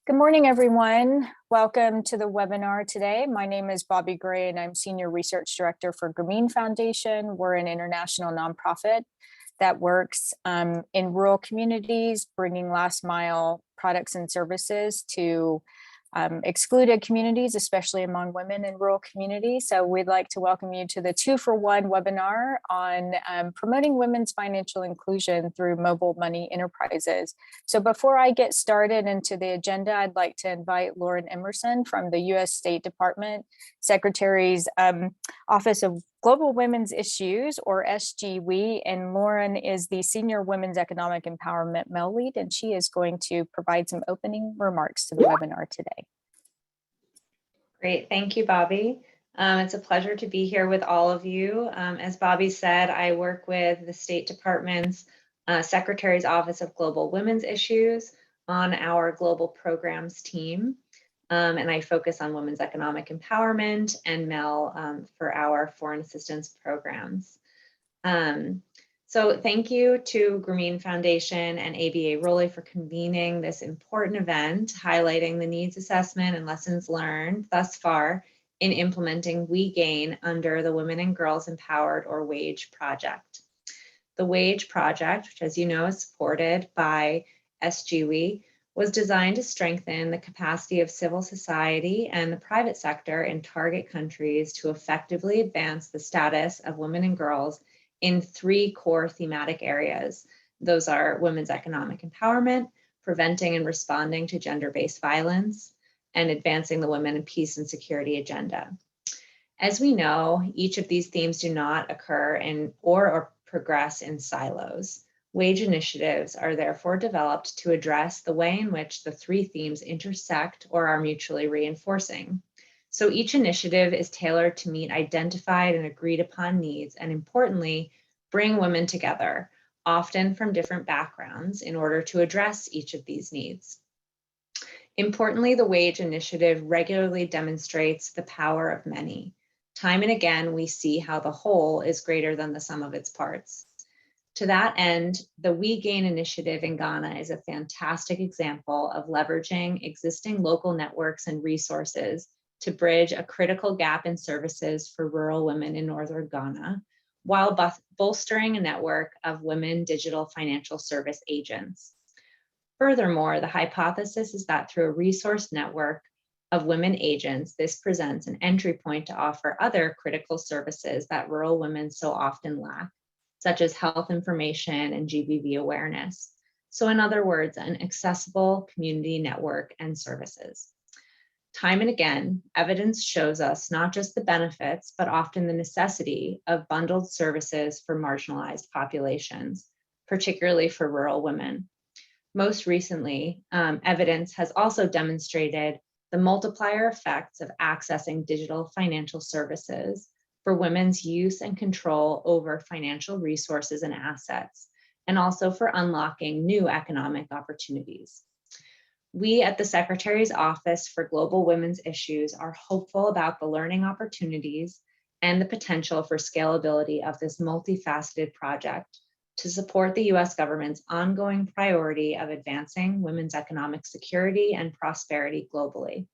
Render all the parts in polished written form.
Good morning, everyone. Welcome to the webinar today. My name is Bobby Gray, and I'm Senior Research Director for Grameen Foundation. We're an international nonprofit that works in rural communities, bringing last mile products and services to excluded communities, especially among women in rural communities. So we'd like to welcome you to the 2-for-1 webinar on promoting women's financial inclusion through mobile money enterprises. So before I get started into the agenda, I'd like to invite Lauren Emerson from the U.S. State Department Secretary's Office of Global Women's Issues, or SGW, and Lauren is the Senior Women's Economic Empowerment Mel Lead, and she is going to provide some opening remarks to the webinar today. Great, thank you, Bobby. It's a pleasure to be here with all of you. As Bobby said, I work with the State Department's Secretary's Office of Global Women's Issues on our global programs team. And I focus on women's economic empowerment and Mel for our foreign assistance programs. So thank you to Grameen Foundation and ABA Rowley for convening this important event, highlighting the needs assessment and lessons learned thus far in implementing We Gain under the Women and Girls Empowered or WAGE project. The WAGE project, which as you know is supported by SGW, was designed to strengthen the capacity of civil society and the private sector in target countries to effectively advance the status of women and girls in 3 core thematic areas. Those are women's economic empowerment, preventing and responding to gender-based violence, and advancing the women and peace and security agenda. As we know, each of these themes do not occur in or progress in silos. WAGE initiatives are therefore developed to address the way in which the 3 themes intersect or are mutually reinforcing. So each initiative is tailored to meet identified and agreed upon needs, and importantly, bring women together, often from different backgrounds, in order to address each of these needs. Importantly, the WAGE initiative regularly demonstrates the power of many. Time and again, we see how the whole is greater than the sum of its parts. To that end, the We Gain initiative in Ghana is a fantastic example of leveraging existing local networks and resources to bridge a critical gap in services for rural women in northern Ghana, while bolstering a network of women digital financial service agents. Furthermore, the hypothesis is that through a resource network of women agents, this presents an entry point to offer other critical services that rural women so often lack, such as health information and GBV awareness. So in other words, an accessible community network and services. Time and again, evidence shows us not just the benefits, but often the necessity of bundled services for marginalized populations, particularly for rural women. Most recently, evidence has also demonstrated the multiplier effects of accessing digital financial services for women's use and control over financial resources and assets, and also for unlocking new economic opportunities. We at the Secretary's Office for Global Women's Issues are hopeful about the learning opportunities and the potential for scalability of this multifaceted project to support the US government's ongoing priority of advancing women's economic security and prosperity globally.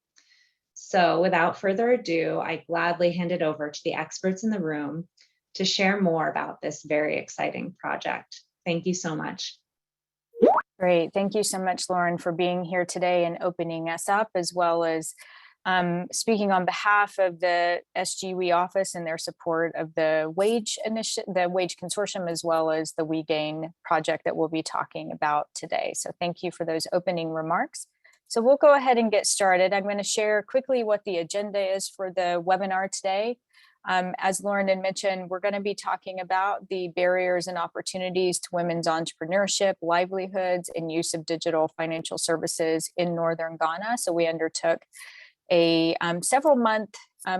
So without further ado, I gladly hand it over to the experts in the room to share more about this very exciting project. Thank you so much. Great. Thank you so much, Lauren, for being here today and opening us up, as well as speaking on behalf of the SGW office and their support of the WAGE initiative, the WAGE Consortium, as well as the We Gain project that we'll be talking about today. So thank you for those opening remarks. So we'll go ahead and get started. I'm going to share quickly what the agenda is for the webinar today. As Lauren had mentioned, we're going to be talking about the barriers and opportunities to women's entrepreneurship, livelihoods, and use of digital financial services in northern Ghana. So we undertook a several-month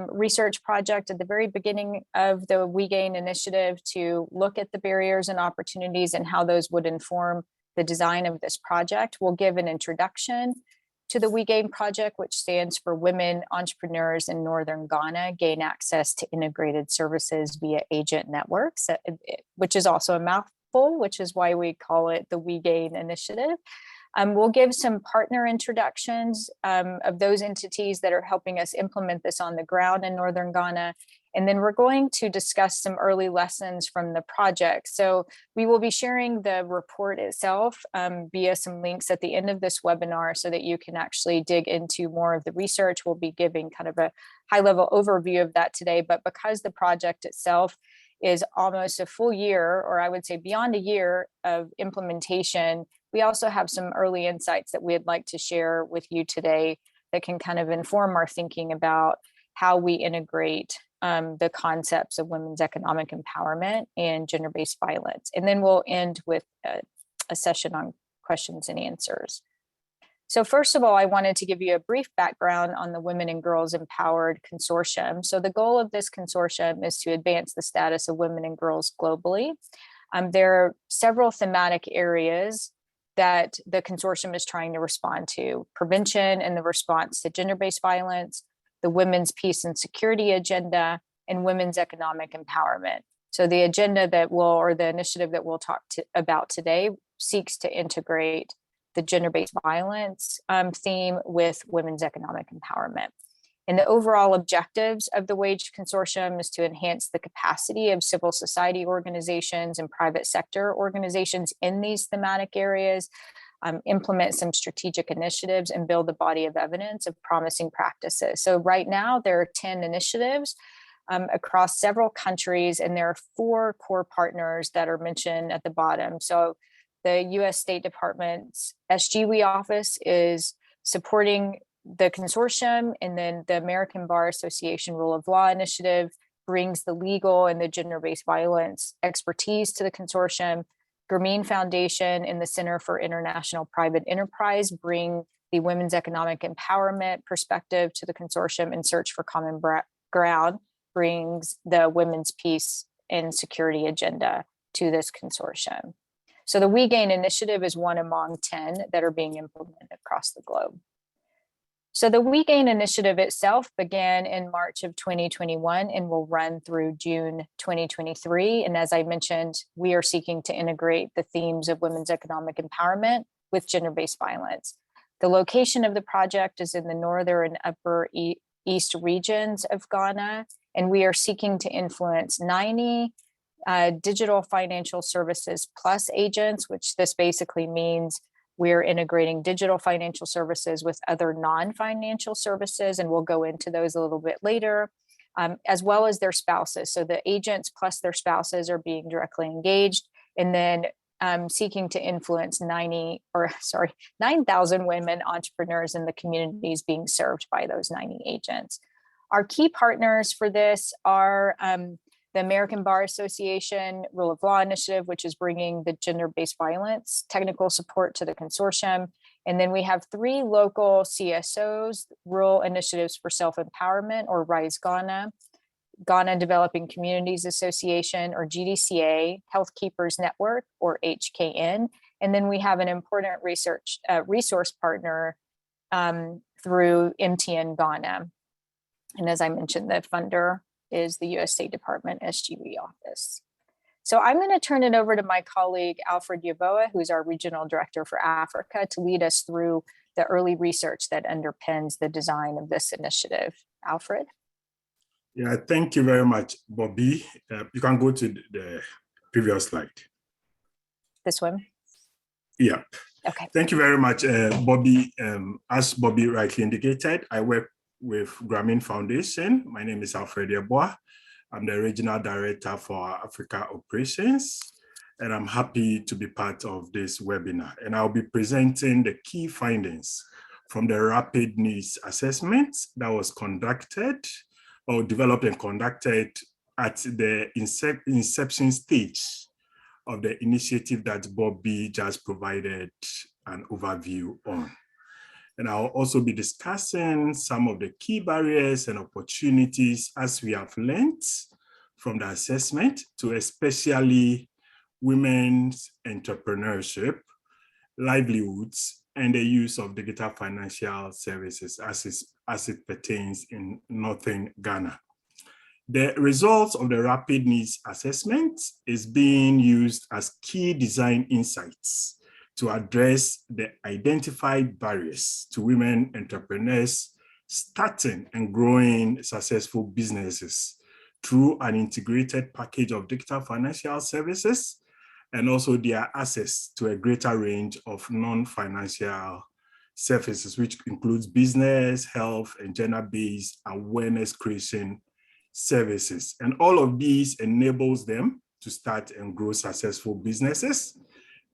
research project at the very beginning of the We Gain initiative to look at the barriers and opportunities and how those would inform the design of this project. We'll give an introduction to the We Gain project, which stands for Women Entrepreneurs in Northern Ghana Gain Access to Integrated Services via Agent Networks, which is also a mouthful, which is why we call it the We Gain initiative. We'll give some partner introductions of those entities that are helping us implement this on the ground in Northern Ghana. And then we're going to discuss some early lessons from the project. So we will be sharing the report itself via some links at the end of this webinar so that you can actually dig into more of the research. We'll be giving kind of a high-level overview of that today, but because the project itself is almost a full year, or I would say beyond a year of implementation, we also have some early insights that we'd like to share with you today that can kind of inform our thinking about how we integrate the concepts of women's economic empowerment and gender-based violence. And then we'll end with a session on questions and answers. So first of all, I wanted to give you a brief background on the Women and Girls Empowered Consortium. So the goal of this consortium is to advance the status of women and girls globally. There are several thematic areas that the consortium is trying to respond to: prevention and the response to gender-based violence, the women's peace and security agenda, and women's economic empowerment. So the agenda that will, or the initiative that we'll talk about today, seeks to integrate the gender-based violence theme with women's economic empowerment. And the overall objectives of the WAGE Consortium is to enhance the capacity of civil society organizations and private sector organizations in these thematic areas, implement some strategic initiatives, and build a body of evidence of promising practices. So right now there are 10 initiatives across several countries, and there are 4 core partners that are mentioned at the bottom. So the US State Department's SGWE office is supporting the consortium, and then the American Bar Association Rule of Law Initiative brings the legal and the gender-based violence expertise to the consortium. Grameen Foundation and the Center for International Private Enterprise bring the women's economic empowerment perspective to the consortium, and Search for Common Ground brings the women's peace and security agenda to this consortium. So the We Gain initiative is one among 10 that are being implemented across the globe. So the We Gain initiative itself began in March of 2021 and will run through June 2023. And as I mentioned, we are seeking to integrate the themes of women's economic empowerment with gender-based violence. The location of the project is in the northern and upper east regions of Ghana, and we are seeking to influence 90 digital financial services plus agents, which this basically means we're integrating digital financial services with other non-financial services, and we'll go into those a little bit later, as well as their spouses. So the agents plus their spouses are being directly engaged, and then seeking to influence 9,000 women entrepreneurs in the communities being served by those 90 agents. Our key partners for this are the American Bar Association Rule of Law Initiative, which is bringing the gender-based violence technical support to the consortium. And then we have 3 local CSOs, Rural Initiatives for Self-Empowerment, or RISE Ghana, Ghana Developing Communities Association, or GDCA, Health Keepers Network, or HKN. And then we have an important resource partner through MTN Ghana. And as I mentioned, the funder is the US State Department SGWE office. So I'm going to turn it over to my colleague, Alfred Yeboah, who's our Regional Director for Africa, to lead us through the early research that underpins the design of this initiative. Alfred? Yeah, thank you very much, Bobby. You can go to the previous slide. This one? Yeah. Okay. Thank you very much, Bobby. As Bobby rightly indicated, I work with Grameen Foundation. My name is Alfred Yeboah. I'm the Regional Director for Africa Operations, and I'm happy to be part of this webinar. And I'll be presenting the key findings from the rapid needs assessment that was conducted or developed and conducted at the inception stage of the initiative that Bobby just provided an overview on. And I'll also be discussing some of the key barriers and opportunities as we have learned from the assessment to especially women's entrepreneurship, livelihoods, and the use of digital financial services as it pertains in Northern Ghana. The results of the rapid needs assessment is being used as key design insights to address the identified barriers to women entrepreneurs starting and growing successful businesses through an integrated package of digital financial services and also their access to a greater range of non-financial services, which includes business, health, and gender-based awareness creation services. And all of these enables them to start and grow successful businesses,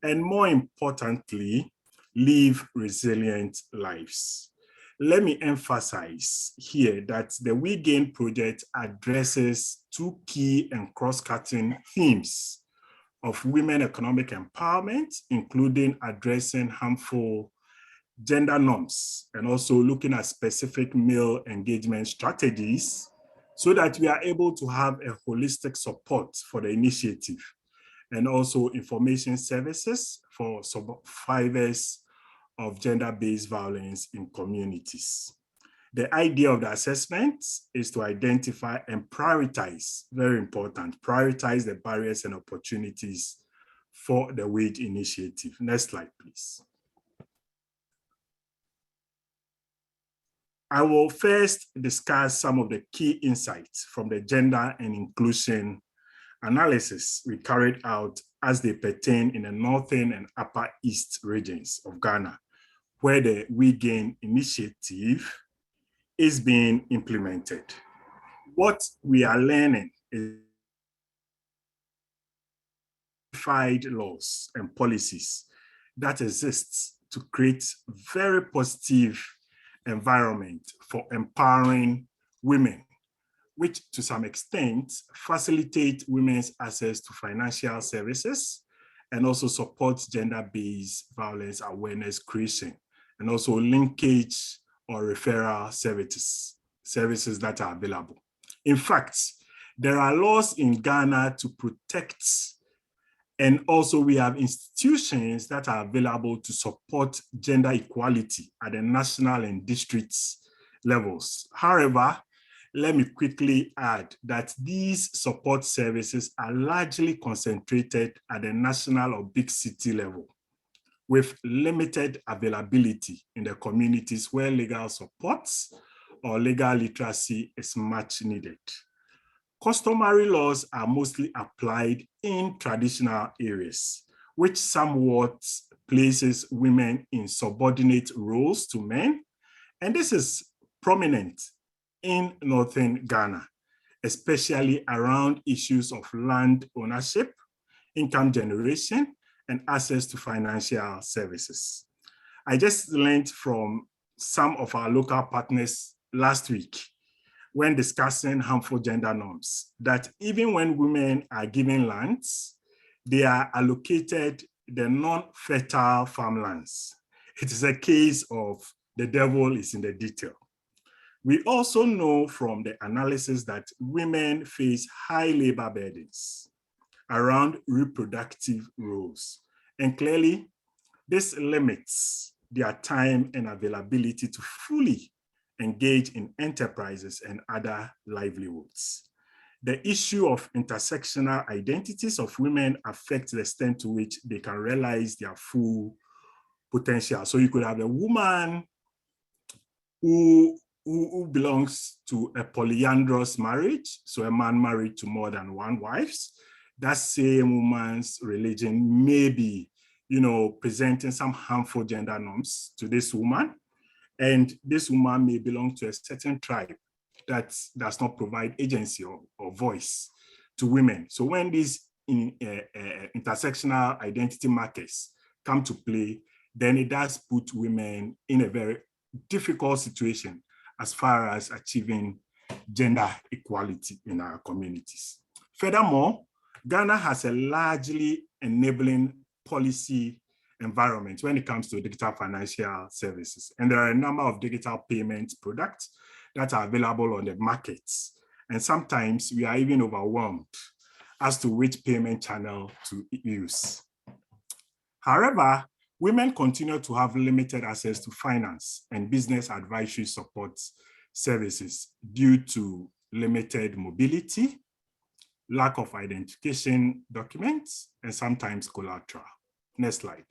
and more importantly, live resilient lives. Let me emphasize here that the Wigan project addresses two key and cross-cutting themes of women economic empowerment, including addressing harmful gender norms and also looking at specific male engagement strategies so that we are able to have a holistic support for the initiative and also information services for survivors of gender-based violence in communities. The idea of the assessment is to identify and prioritize, very important, prioritize the barriers and opportunities for the WAGE initiative. Next slide, please. I will first discuss some of the key insights from the gender and inclusion analysis we carried out as they pertain in the northern and upper east regions of Ghana, where the Wigan initiative is being implemented. What we are learning is laws and policies that exist to create very positive environment for empowering women, which to some extent facilitate women's access to financial services and also supports gender-based violence awareness creation and also linkage or referral services that are available. In fact, there are laws in Ghana to protect, and also we have institutions that are available to support gender equality at the national and district levels. However, let me quickly add that these support services are largely concentrated at the national or big city level, with limited availability in the communities where legal support or legal literacy is much needed. Customary laws are mostly applied in traditional areas, which somewhat places women in subordinate roles to men. And this is prominent in northern Ghana, especially around issues of land ownership, income generation, and access to financial services. I just learned from some of our local partners last week when discussing harmful gender norms that even when women are given lands, they are allocated the non-fertile farmlands. It is a case of the devil is in the detail. We also know from the analysis that women face high labor burdens around reproductive roles. And clearly, this limits their time and availability to fully engage in enterprises and other livelihoods. The issue of intersectional identities of women affects the extent to which they can realize their full potential. So you could have a woman who belongs to a polyandrous marriage, so a man married to more than one wife. That same woman's religion may be, presenting some harmful gender norms to this woman. And this woman may belong to a certain tribe that does not provide agency or voice to women. So when these intersectional identity markers come to play, then it does put women in a very difficult situation as far as achieving gender equality in our communities. Furthermore, Ghana has a largely enabling policy environment when it comes to digital financial services. And there are a number of digital payment products that are available on the markets. And sometimes we are even overwhelmed as to which payment channel to use. However, women continue to have limited access to finance and business advisory support services due to limited mobility, lack of identification documents, and sometimes collateral. Next slide.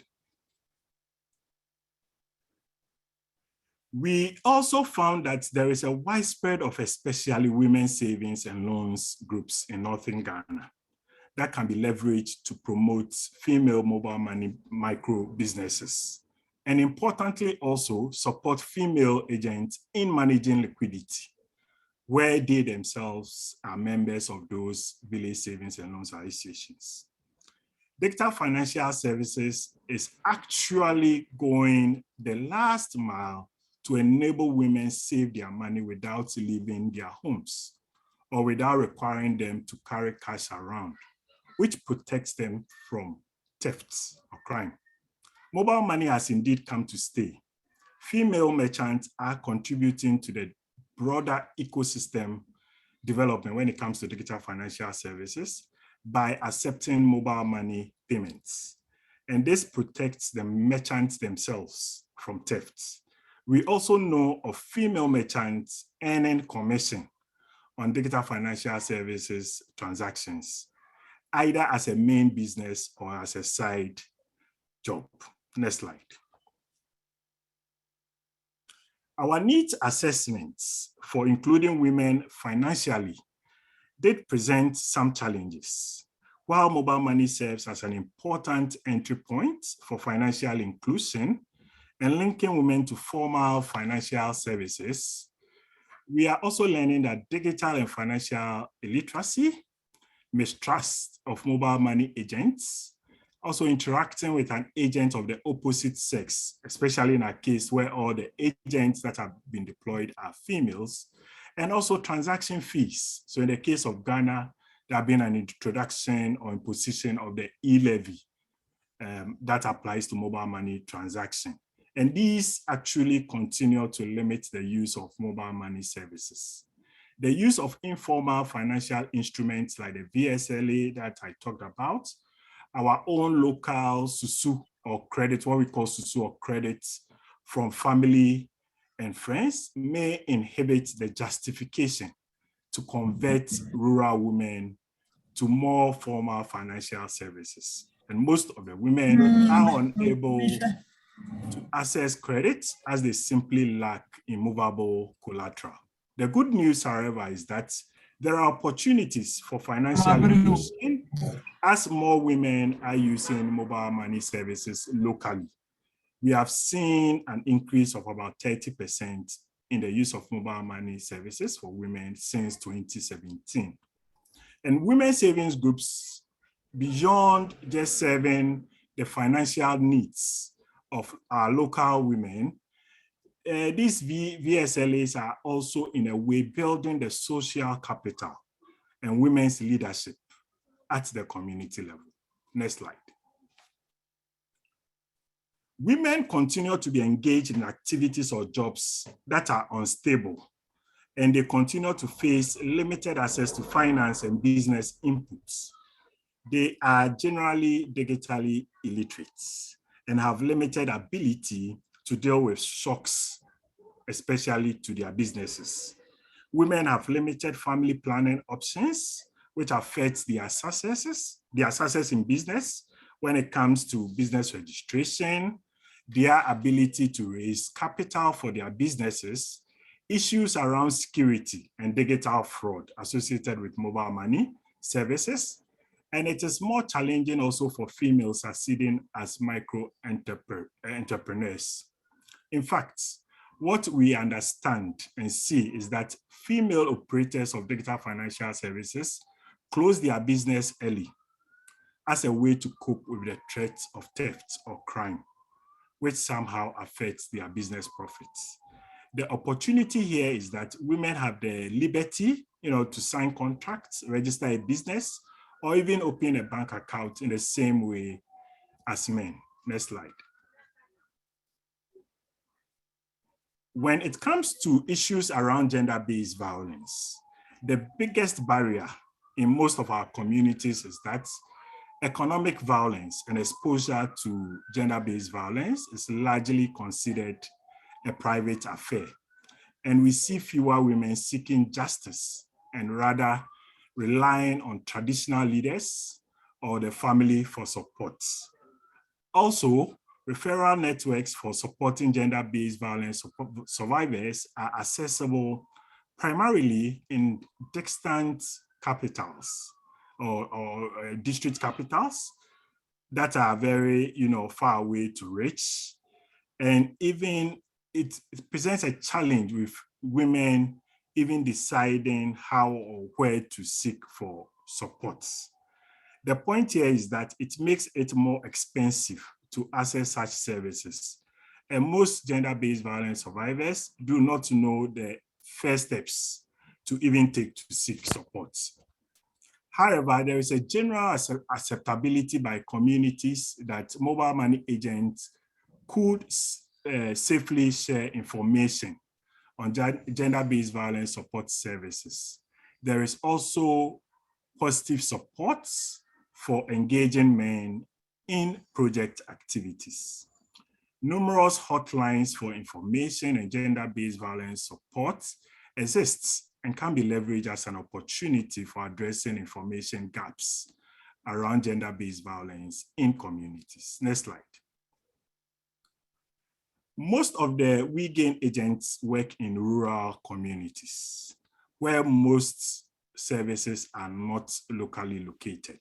We also found that there is a widespread of especially women's savings and loans groups in Northern Ghana that can be leveraged to promote female mobile money micro businesses. And importantly, also support female agents in managing liquidity, where they themselves are members of those village savings and loans associations. Digital financial services is actually going the last mile to enable women save their money without leaving their homes or without requiring them to carry cash around, which protects them from thefts or crime. Mobile money has indeed come to stay. Female merchants are contributing to the broader ecosystem development when it comes to digital financial services by accepting mobile money payments. And this protects the merchants themselves from thefts. We also know of female merchants earning commission on digital financial services transactions, either as a main business or as a side job. Next slide. Our needs assessments for including women financially did present some challenges. While mobile money serves as an important entry point for financial inclusion and linking women to formal financial services, we are also learning that digital and financial illiteracy, mistrust of mobile money agents, also interacting with an agent of the opposite sex, especially in a case where all the agents that have been deployed are females, and also transaction fees. So in the case of Ghana, there have been an introduction or imposition of the e-levy that applies to mobile money transaction. And these actually continue to limit the use of mobile money services. The use of informal financial instruments like the VSLA that I talked about, our own local susu or credit, what we call susu or credit from family and friends may inhibit the justification to convert rural women to more formal financial services. And most of the women are unable to access credit as they simply lack immovable collateral. The good news, however, is that there are opportunities for financial inclusion as more women are using mobile money services locally. We have seen an increase of about 30% in the use of mobile money services for women since 2017. And women savings groups, beyond just serving the financial needs of our local women, these VSLAs are also in a way building the social capital and women's leadership at the community level. Next slide. Women continue to be engaged in activities or jobs that are unstable, and they continue to face limited access to finance and business inputs. They are generally digitally illiterate and have limited ability to deal with shocks, especially to their businesses. Women have limited family planning options, which affects their success in business when it comes to business registration, their ability to raise capital for their businesses, issues around security and digital fraud associated with mobile money services. And it is more challenging also for females succeeding as micro-entrepreneurs. In fact, what we understand and see is that female operators of digital financial services close their business early as a way to cope with the threats of theft or crime, which somehow affects their business profits. The opportunity here is that women have the liberty, to sign contracts, register a business, or even open a bank account in the same way as men. Next slide. When it comes to issues around gender-based violence, the biggest barrier in most of our communities is that economic violence and exposure to gender-based violence is largely considered a private affair. And we see fewer women seeking justice and rather relying on traditional leaders or the family for support. Also, referral networks for supporting gender-based violence survivors are accessible primarily in distant capitals or district capitals that are very, far away to reach. And even it presents a challenge with women even deciding how or where to seek for support. The point here is that it makes it more expensive to access such services. And most gender-based violence survivors do not know the first steps to even take to seek support. However, there is a general acceptability by communities that mobile money agents could safely share information on gender-based violence support services. There is also positive support for engaging men in project activities. Numerous hotlines for information and gender-based violence support exists and can be leveraged as an opportunity for addressing information gaps around gender-based violence in communities. Next slide. Most of the Wigan agents work in rural communities where most services are not locally located,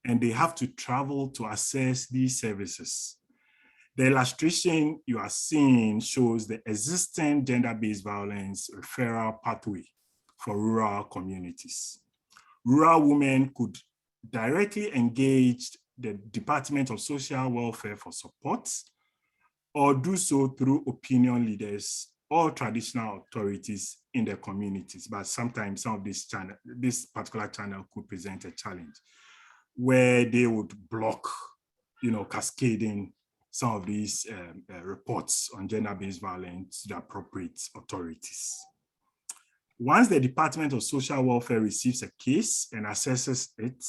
and they have to travel to access these services. The illustration you are seeing shows the existing gender-based violence referral pathway for rural communities. Rural women could directly engage the Department of Social Welfare for support, or do so through opinion leaders or traditional authorities in their communities. But sometimes some of this particular channel could present a challenge where they would block, cascading some of these reports on gender-based violence to the appropriate authorities. Once the Department of Social Welfare receives a case and assesses it,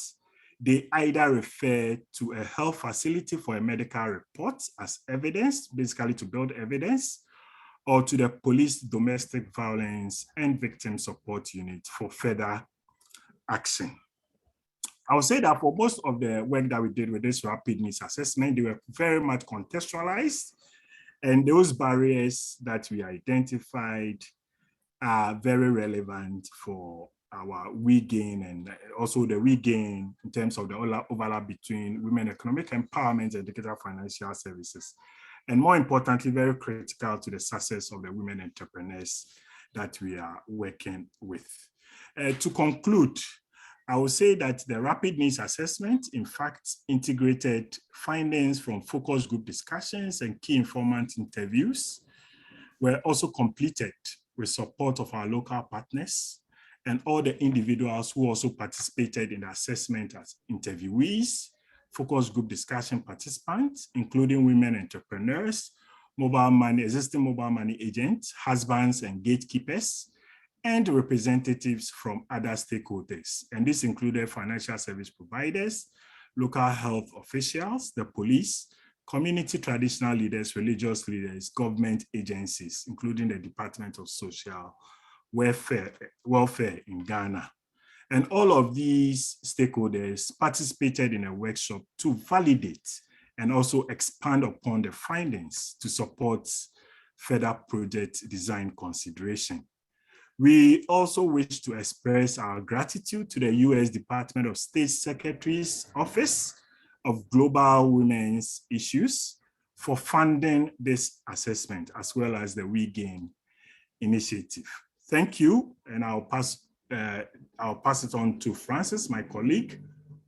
they either refer to a health facility for a medical report as evidence, basically to build evidence, or to the police domestic violence and victim support unit for further action. I would say that for most of the work that we did with this rapid needs assessment, they were very much contextualized, and those barriers that we identified are very relevant for our Wigan and also the Wigan in terms of the overlap between women economic empowerment and digital financial services. And more importantly, very critical to the success of the women entrepreneurs that we are working with. To conclude, I would say that the rapid needs assessment, in fact, integrated findings from focus group discussions and key informant interviews were also completed with support of our local partners and all the individuals who also participated in the assessment as interviewees, focus group discussion participants, including women entrepreneurs, existing mobile money agents, husbands and gatekeepers, and representatives from other stakeholders. And this included financial service providers, local health officials, the police, community traditional leaders, religious leaders, government agencies, including the Department of Social Welfare in Ghana. And all of these stakeholders participated in a workshop to validate and also expand upon the findings to support further project design consideration. We also wish to express our gratitude to the U.S. Department of State Secretary's Office of Global Women's Issues for funding this assessment, as well as the Wigan initiative. Thank you, and I'll pass it on to Francis, my colleague,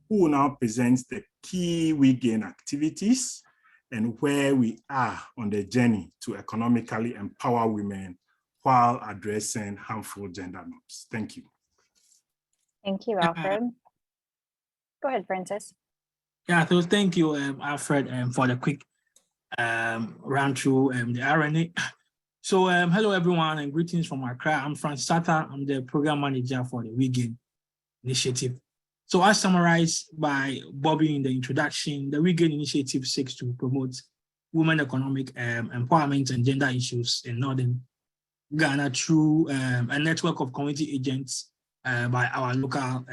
who will now present the key Wigan activities and where we are on the journey to economically empower women while addressing harmful gender norms. Thank you. Thank you, Alfred. Go ahead, Francis. Yeah, so thank you, Alfred, for the quick run through the RNA. So hello, everyone, and greetings from Accra. I'm Francis Sata. I'm the program manager for the Wigan initiative. So as summarized by Bobby in the introduction, the Wigan initiative seeks to promote women economic empowerment and gender issues in Northern Ghana through a network of community agents by our local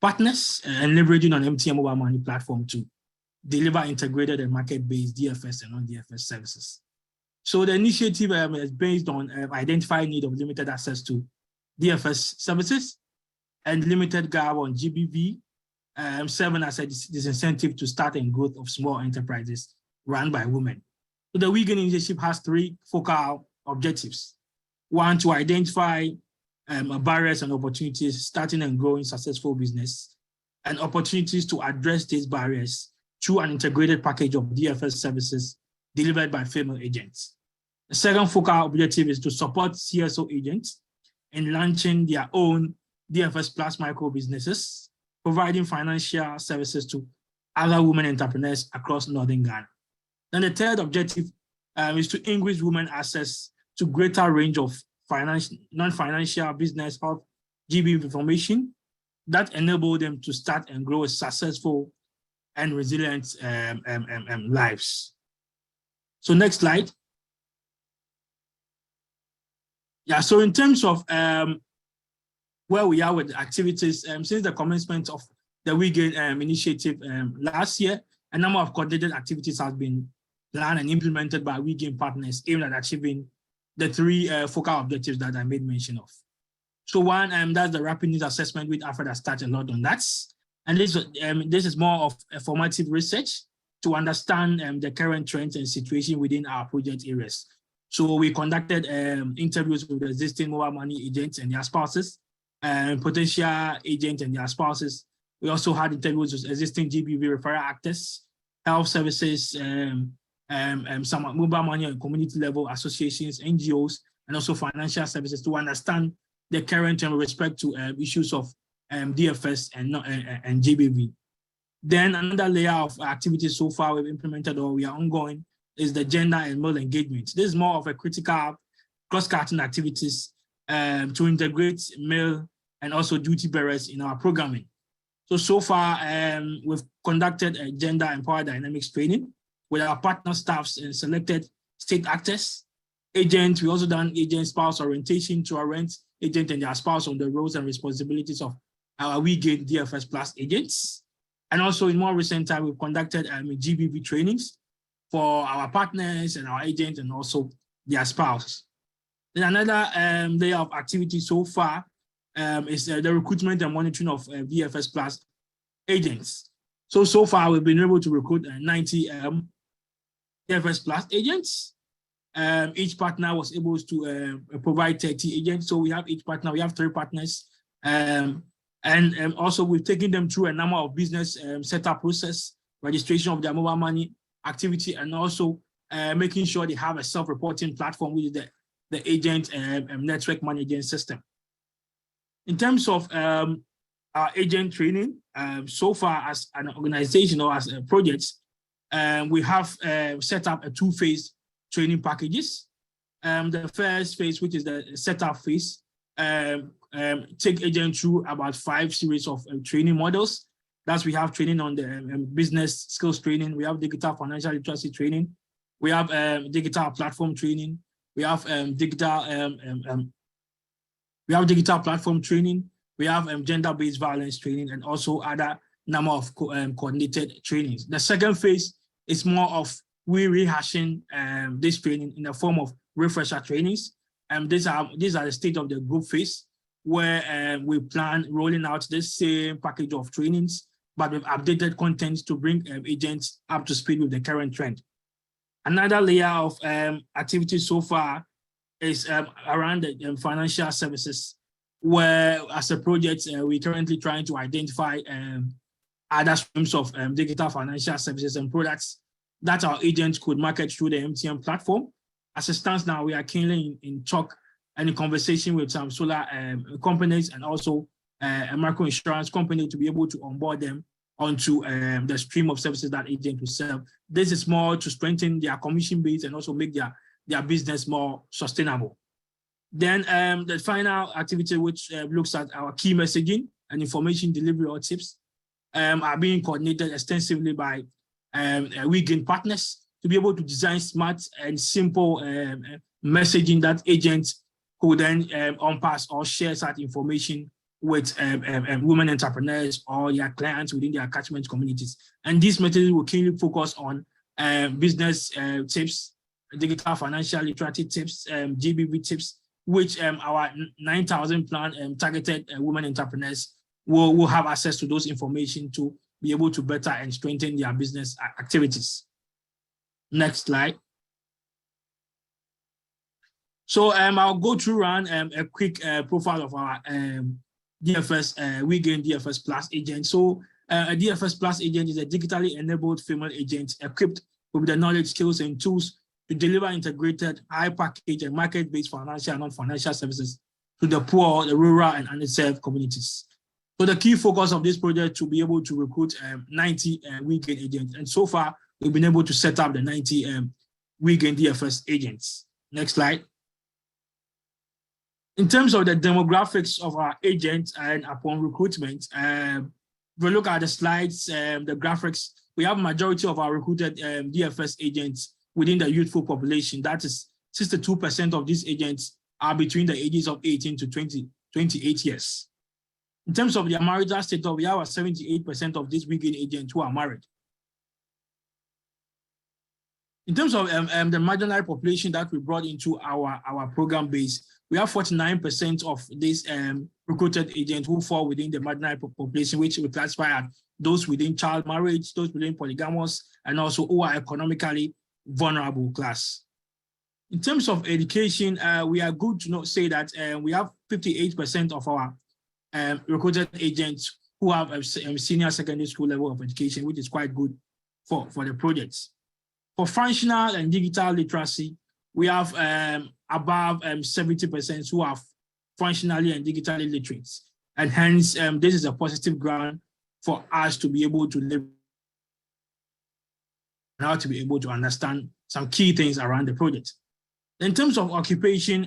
partners and leveraging on MTN mobile money platform to deliver integrated and market-based DFS and non-DFS services. So the initiative is based on identifying need of limited access to DFS services and limited gap on GBV, serving as a disincentive to start and growth of small enterprises run by women. So the Wigan initiative has 3 focal objectives. 1, to identify barriers and opportunities starting and growing successful business, and opportunities to address these barriers through an integrated package of DFS services delivered by female agents. The second focal objective is to support CSO agents in launching their own DFS plus micro businesses, providing financial services to other women entrepreneurs across Northern Ghana. Then the third objective is to increase women access to greater range of non-financial business of GB information that enable them to start and grow a successful and resilient lives. So next slide. Yeah, so in terms of where we are with activities, since the commencement of the Wigan initiative last year, a number of coordinated activities have been planned and implemented by Wigan partners aimed at achieving the 3 focal objectives that I made mention of. So one, that's the rapid needs assessment, which Alfred has touched a lot on that. And this is more of a formative research to understand the current trends and situation within our project areas. So we conducted interviews with existing mobile money agents and their spouses, potential agents and their spouses. We also had interviews with existing GBV referral actors, health services, some mobile money and community level associations, NGOs, and also financial services to understand the current with respect to issues of DFS and GBV. Then another layer of activities so far we've implemented or we are ongoing is the gender and male engagement. This is more of a critical cross-cutting activities to integrate male and also duty bearers in our programming. So far, we've conducted a gender and power dynamics training with our partner staffs and selected state actors, agents. We also done agent spouse orientation to orient agent and their spouse on the roles and responsibilities of our Wigan DFS Plus agents. And also in more recent time, we've conducted GBV trainings for our partners and our agents and also their spouse. Then another layer of activity so far is the recruitment and monitoring of DFS Plus agents. So far, we've been able to recruit 90 DFS Plus agents. Each partner was able to provide 30 agents. So we have each partner, we have 3 partners. And also we've taken them through a number of business setup process, registration of their mobile money activity, and also making sure they have a self-reporting platform, which is the agent network management system. In terms of our agent training, so far as an organization or as a project, we have set up a 2-phase training packages. The first phase, which is the setup phase, take agents through about 5 series of training models. That's we have training on the business skills training. We have digital financial literacy training. We have digital platform training. We have digital platform training. We have gender-based violence training and also other number of coordinated trainings. The second phase is more of rehashing this training in the form of refresher trainings. These are the state of the group phase where we plan rolling out this same package of trainings, but with updated content to bring agents up to speed with the current trend. Another layer of activities so far is around the financial services, where as a project, we're currently trying to identify other streams of digital financial services and products that our agents could market through the MTN platform. As it stands now, we are currently in talk and in conversation with some solar companies and also a micro insurance company to be able to onboard them onto the stream of services that agents will sell. This is more to strengthen their commission base and also make their business more sustainable. Then the final activity, which looks at our key messaging and information delivery or tips, are being coordinated extensively by Wigan partners to be able to design smart and simple messaging that agents could then unpass or share that information with women entrepreneurs or their clients within their catchment communities. And these methods will keenly focus on business tips, digital financial literacy tips, GBV tips, which our 9,000 plan targeted women entrepreneurs will have access to those information to be able to better and strengthen their business activities. Next slide. So I'll go through a quick profile of our DFS, Wigan DFS Plus agent. So a DFS Plus agent is a digitally enabled female agent equipped with the knowledge, skills, and tools to deliver integrated, high package and market-based financial and non-financial services to the poor, the rural, and underserved communities. So the key focus of this project to be able to recruit 90 Wigan agents. And so far, we've been able to set up the 90 Wigan DFS agents. Next slide. In terms of the demographics of our agents and upon recruitment, if we look at the slides, the graphics, we have majority of our recruited DFS agents within the youthful population. That is 62% of these agents are between the ages of 18 to 28 years. In terms of their marital status, we have 78% of these Wigan agents who are married. In terms of the marginalized population that we brought into our program base, we have 49% of these recruited agents who fall within the marginalized population, which we classify as those within child marriage, those within polygamous, and also who are economically vulnerable class. In terms of education, we are good to say that we have 58% of our recruited agents who have a senior secondary school level of education, which is quite good for the projects. For functional and digital literacy, we have above 70% who are functionally and digitally literate. And hence, this is a positive ground for us to be able to live and how to be able to understand some key things around the project. In terms of occupation,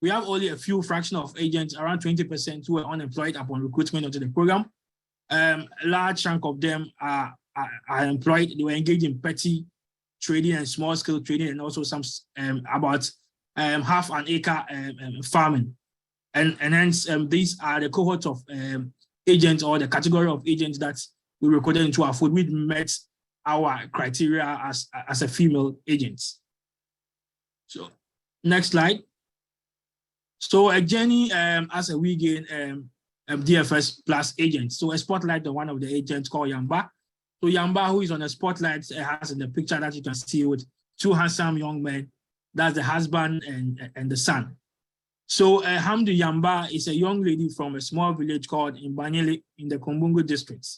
we have only a few fraction of agents, around 20% who are unemployed upon recruitment into the program. A large chunk of them are employed. They were engaged in petty trading and small scale trading, and also some about half an acre farming. And hence, these are the cohorts of agents or the category of agents that we recorded into our fold, which met our criteria as a female agent. So next slide. So a journey as a Wigan DFS Plus agent. So a spotlight on one of the agents called Yamba. So Yamba, who is on the spotlight, has in the picture that you can see with two handsome young men. That's the husband and the son. So Hamdu Yamba is a young lady from a small village called Imbanyele in the Kombungu district.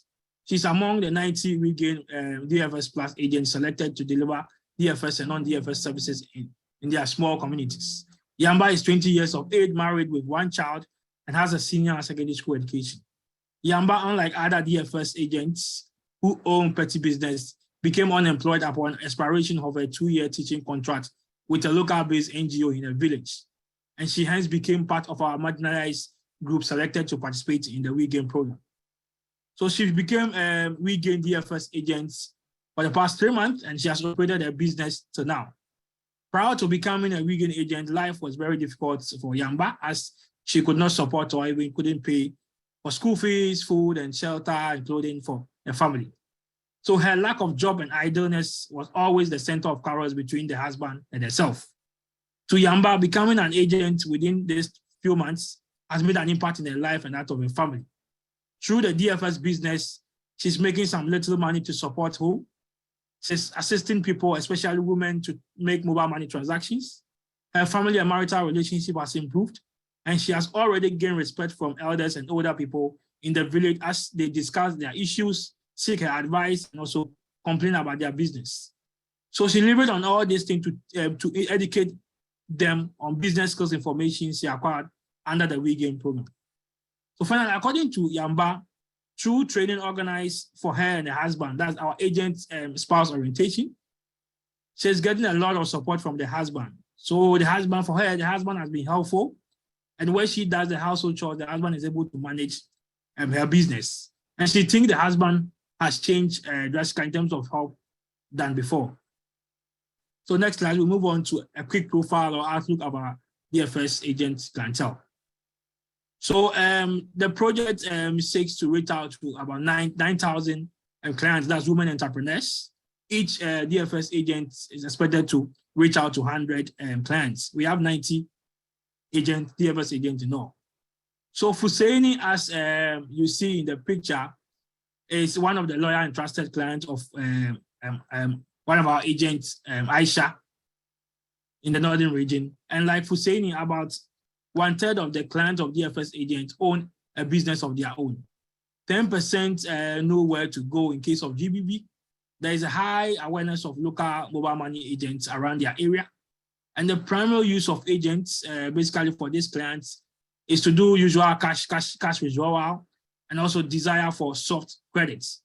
She's among the 90 Wigan DFS Plus agents selected to deliver DFS and non-DFS services in their small communities. Yamba is 20 years of age, married with one child, and has a senior and secondary school education. Yamba, unlike other DFS agents who own petty business, became unemployed upon expiration of a 2-year teaching contract with a local-based NGO in a village. And she hence became part of our marginalized group selected to participate in the Wigan program. So she became a Wigan DFS agent for the past 3 months, and she has operated her business till now. Prior to becoming a Wigan agent, life was very difficult for Yamba as she could not support or even couldn't pay for school fees, food, and shelter and clothing for her family. So her lack of job and idleness was always the center of quarrels between the husband and herself. To Yamba, becoming an agent within these few months has made an impact in her life and that of her family. Through the DFS business, she's making some little money to support who? She's assisting people, especially women, to make mobile money transactions. Her family and marital relationship has improved, and she has already gained respect from elders and older people in the village as they discuss their issues, seek her advice, and also complain about their business. So she leveraged on all these things to educate them on business skills information she acquired under the Wigan program. So finally, according to Yamba, through training organized for her and her husband, that's our agent's spouse orientation, she's getting a lot of support from the husband. So the husband, for her, the husband has been helpful. And when she does the household chores, the husband is able to manage her business. And she thinks the husband has changed drastically in terms of help than before. So next slide, we'll move on to a quick profile or outlook of our DFS agent clientele. So the project seeks to reach out to about 9,000 clients, that's women entrepreneurs. Each DFS agent is expected to reach out to 100 clients. We have 90 DFS agents in all. So Fusaini, as you see in the picture, is one of the loyal and trusted clients of one of our agents, Aisha, in the northern region. And like Fusaini, about 1/3 of the clients of DFS agents own a business of their own. 10% know where to go in case of GBV. There is a high awareness of local mobile money agents around their area. And the primary use of agents, basically for these clients, is to do usual cash withdrawal and also desire for soft credits.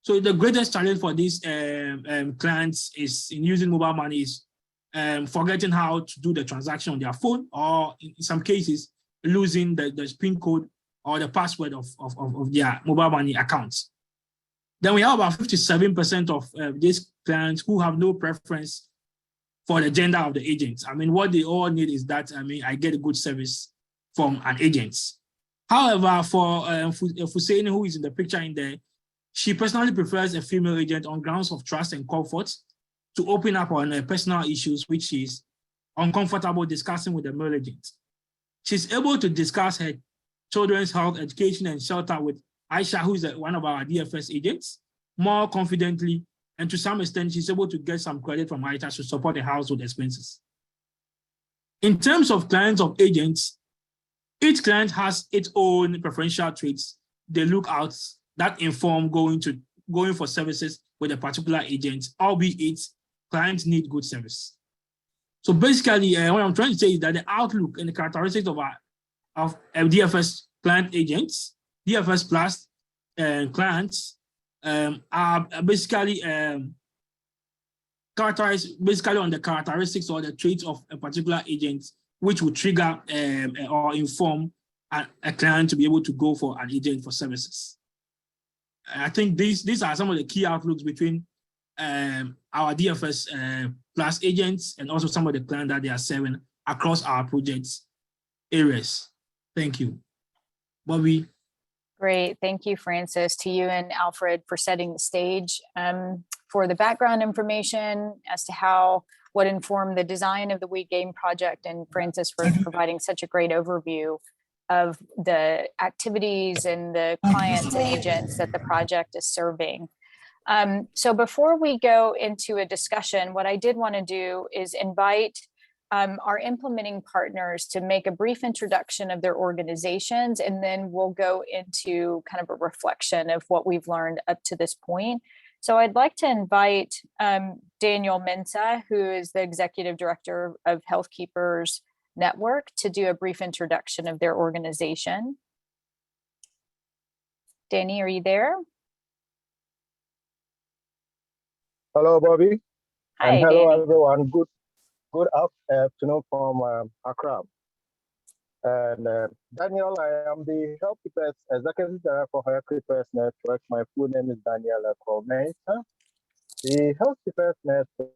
So the greatest challenge for these clients is in using mobile money is forgetting how to do the transaction on their phone, or in some cases, losing the PIN code or the password of their mobile money accounts. Then we have about 57% of these clients who have no preference for the gender of the agents. I mean, what they all need is that, I get a good service from an agent. However, for Fusaini, who is in the picture in there, she personally prefers a female agent on grounds of trust and comfort to open up on personal issues which she's uncomfortable discussing with the male agent. She's able to discuss her children's health, education, and shelter with Aisha, who is one of our DFS agents, more confidently, and to some extent, she's able to get some credit from Aisha to support the household expenses. In terms of clients of agents, each client has its own preferential traits they look out that inform going for services with a particular agent, albeit clients need good service. So basically, what I'm trying to say is that the outlook and the characteristics of DFS client agents, DFS plus clients, are basically characterized on the characteristics or the traits of a particular agent, which would trigger or inform a client to be able to go for an agent for services. I think these are some of the key outlooks between our DFS plus agents and also some of the clients that they are serving across our projects areas. Thank you. Bobby. Great. Thank you, Francis, to you and Alfred for setting the stage for the background information as to what informed the design of the We Game project, and Francis for providing such a great overview of the activities and the clients and agents that the project is serving. So before we go into a discussion, what I did want to do is invite our implementing partners to make a brief introduction of their organizations, and then we'll go into kind of a reflection of what we've learned up to this point. So I'd like to invite Daniel Mensah, who is the Executive Director of Health Keepers Network, to do a brief introduction of their organization. Danny, are you there? Hello, Bobby. Hi, and hello, Danny. everyone. Good afternoon from Accra. And Daniel, I am the Health Keepers Executive Director for Health Keepers Network. My full name is Daniel Mensah. The Health Keepers Network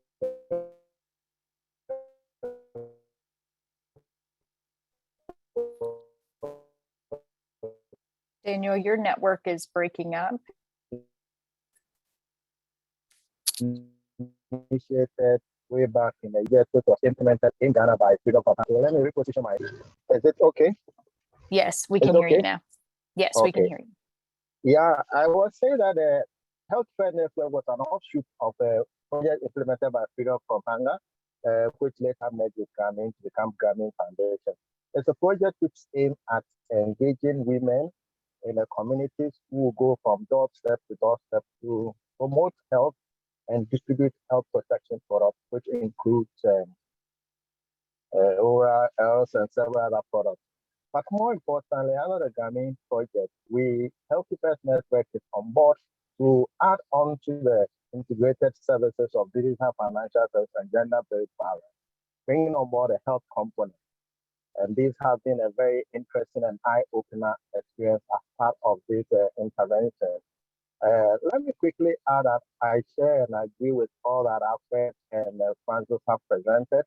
Daniel, your network is breaking up. initiated way back in the year 2000, was implemented in Ghana by Freedom Company. So let me reposition my. Is it okay? Yes, we can hear you now. Yes, we can hear you. Yeah, I would say that the Health Care Network was an offshoot of a project implemented by Freedom from Hunger, which later merged with Grameen to become Grameen Foundation. It's a project which aims at engaging women in the communities who go from doorstep to doorstep to promote health and distribute health protection products, which includes oral health and several other products. But more importantly, under the Grameen project, Health Keepers Network is on board to add on to the integrated services of digital financial services and gender-based violence, bringing on board a health component. And this has been a very interesting and eye-opener experience as part of this intervention. Let me quickly add that I share and agree with all that Alfred and Francis have presented.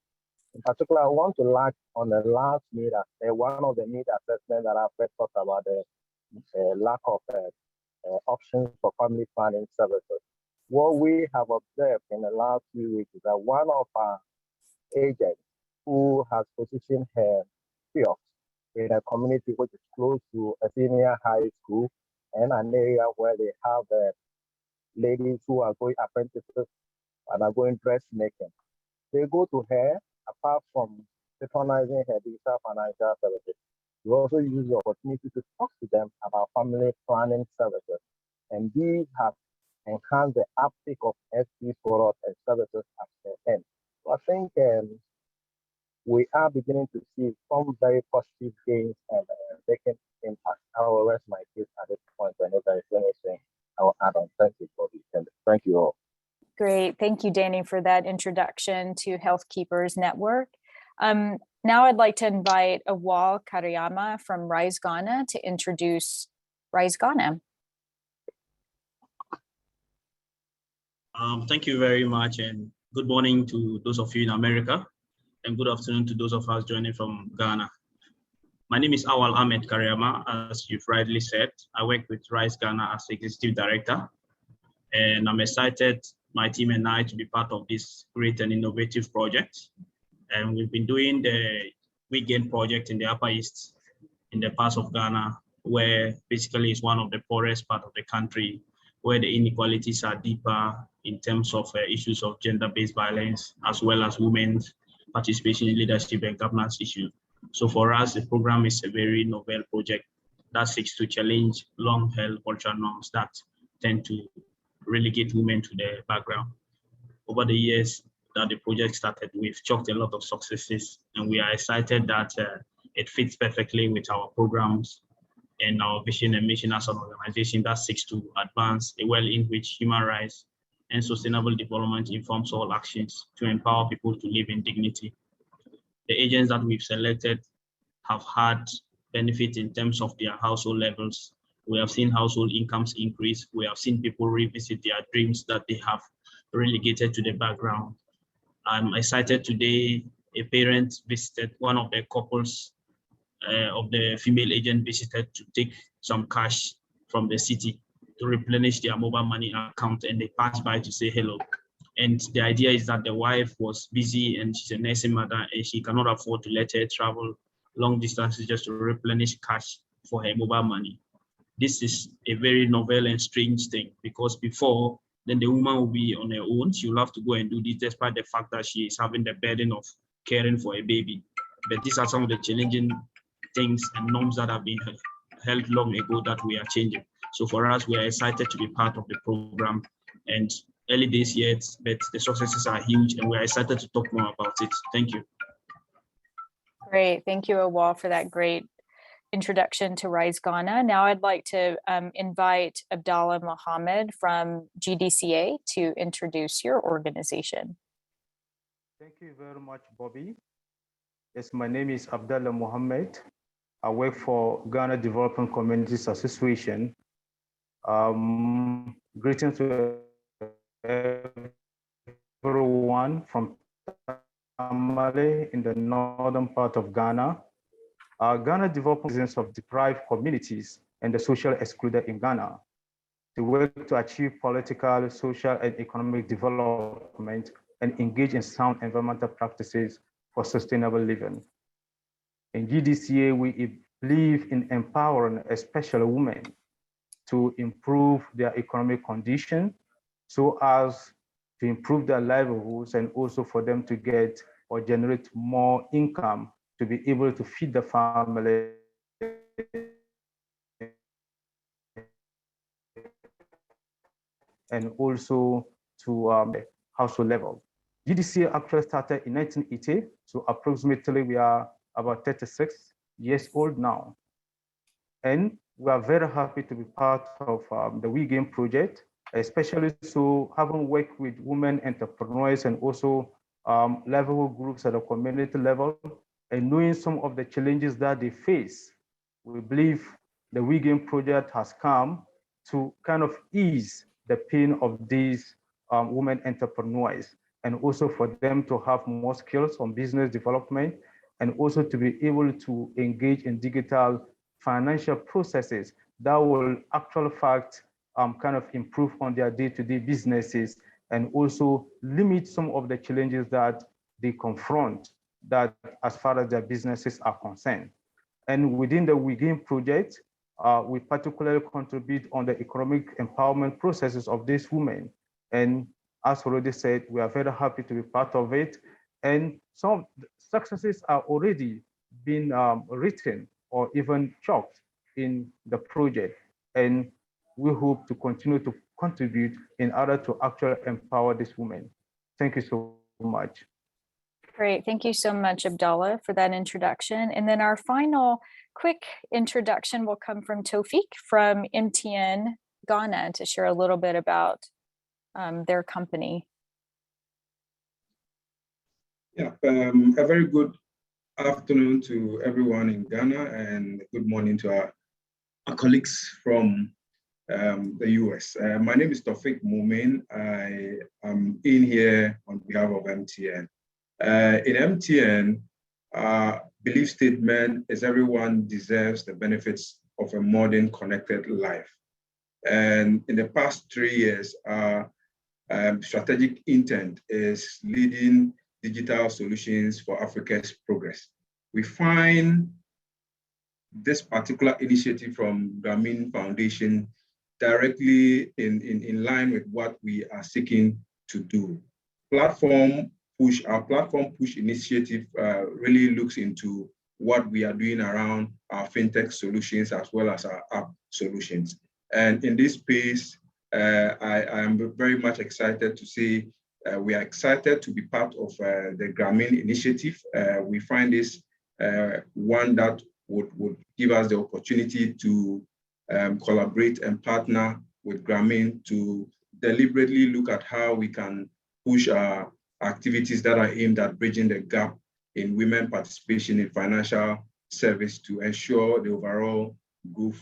In particular, I want to latch on the last need, one of the need assessment that I've talked about, the lack of options for family planning services. What we have observed in the last few weeks is that one of our agents who has positioned her kiosk in a community which is close to a senior high school and an area where they have ladies who are going apprentices and are going dressmaking. They go to her, apart from patronizing her digital financial services. We also use the opportunity to talk to them about family planning services. And these have enhanced the uptake of SP products and services at the end. So I think we are beginning to see some very positive gains and making impact. I will rest my case at this point. And if there is anything, I will add on. Thank you for the Thank you all. Great. Thank you, Danny, for that introduction to Health Keepers Network. Now I'd like to invite Awal Kariyama from Rise Ghana to introduce Rise Ghana. Thank you very much, and good morning to those of you in America, and good afternoon to those of us joining from Ghana. My name is Awal Ahmed Kariyama. As you've rightly said, I work with Rise Ghana as Executive Director, and I'm excited, my team and I, to be part of this great and innovative project. And we've been doing the Wigan project in the Upper East, in the parts of Ghana, where basically it's one of the poorest part of the country, where the inequalities are deeper in terms of issues of gender-based violence, as well as women's participation in leadership and governance issues. So for us, the program is a very novel project that seeks to challenge long-held cultural norms that tend to relegate women to the background. Over the years that the project started, we've chalked a lot of successes, and we are excited that it fits perfectly with our programs and our vision and mission as an organization that seeks to advance a well in which human rights and sustainable development informs all actions to empower people to live in dignity. The agents that we've selected have had benefit in terms of their household levels. We have seen household incomes increase. We have seen people revisit their dreams that they have relegated to the background. I'm excited today, a parent visited, one of the couples of the female agent visited to take some cash from the city to replenish their mobile money account, and they passed by to say hello. And the idea is that the wife was busy and she's a nursing mother and she cannot afford to let her travel long distances just to replenish cash for her mobile money. This is a very novel and strange thing, because before, then the woman will be on her own. She will have to go and do this despite the fact that she is having the burden of caring for a baby. But these are some of the challenging things and norms that have been held long ago that we are changing. So for us, we are excited to be part of the program, and early days yet, but the successes are huge and we're excited to talk more about it. Thank you. Great. Thank you, Awal, for that great introduction to Rise Ghana. Now I'd like to invite Abdallah Mohammed from GDCA to introduce your organization. Thank you very much, Bobby. Yes, my name is Abdallah Mohammed. I work for Ghana Development Communities Association. Greetings to everyone from Tamale in the northern part of Ghana. Ghana Development Citizens of deprived communities and the social excluded in Ghana. They work to achieve political, social, and economic development and engage in sound environmental practices for sustainable living. In GDCA, we believe in empowering especially women to improve their economic condition so as to improve their livelihoods and also for them to get or generate more income to be able to feed the family and also to household level. GDCA actually started in 1980, so approximately we are about 36 years old now. And we are very happy to be part of the Wigan project, especially so having worked with women entrepreneurs and also livelihood groups at the community level, and knowing some of the challenges that they face. We believe the Wigan project has come to kind of ease the pain of these women entrepreneurs. and also for them to have more skills on business development, and also to be able to engage in digital financial processes that will actual fact kind of improve on their day-to-day businesses, and also limit some of the challenges that they confront that as far as their businesses are concerned. And within the Wigan project, we particularly contribute on the economic empowerment processes of these women. And as already said, we are very happy to be part of it. And some successes are already being written or even chalked in the project. And we hope to continue to contribute in order to actually empower these women. Thank you so much. Great. Thank you so much, Abdallah, for that introduction. And then our final quick introduction will come from Tofik from MTN Ghana to share a little bit about their company. Yeah, a very good afternoon to everyone in Ghana, and good morning to our colleagues from the US. My name is Tofik Mumin. I am in here on behalf of MTN. In MTN, our belief statement is everyone deserves the benefits of a modern connected life. And in the past 3 years, our strategic intent is leading digital solutions for Africa's progress. We find this particular initiative from Grameen Foundation directly in line with what we are seeking to do. Our platform push initiative really looks into what we are doing around our fintech solutions as well as our app solutions. And in this space, I am very much excited to say we are excited to be part of the Grameen initiative. We find this one that would give us the opportunity to collaborate and partner with Grameen to deliberately look at how we can push our activities that are aimed at bridging the gap in women participation in financial service to ensure the overall growth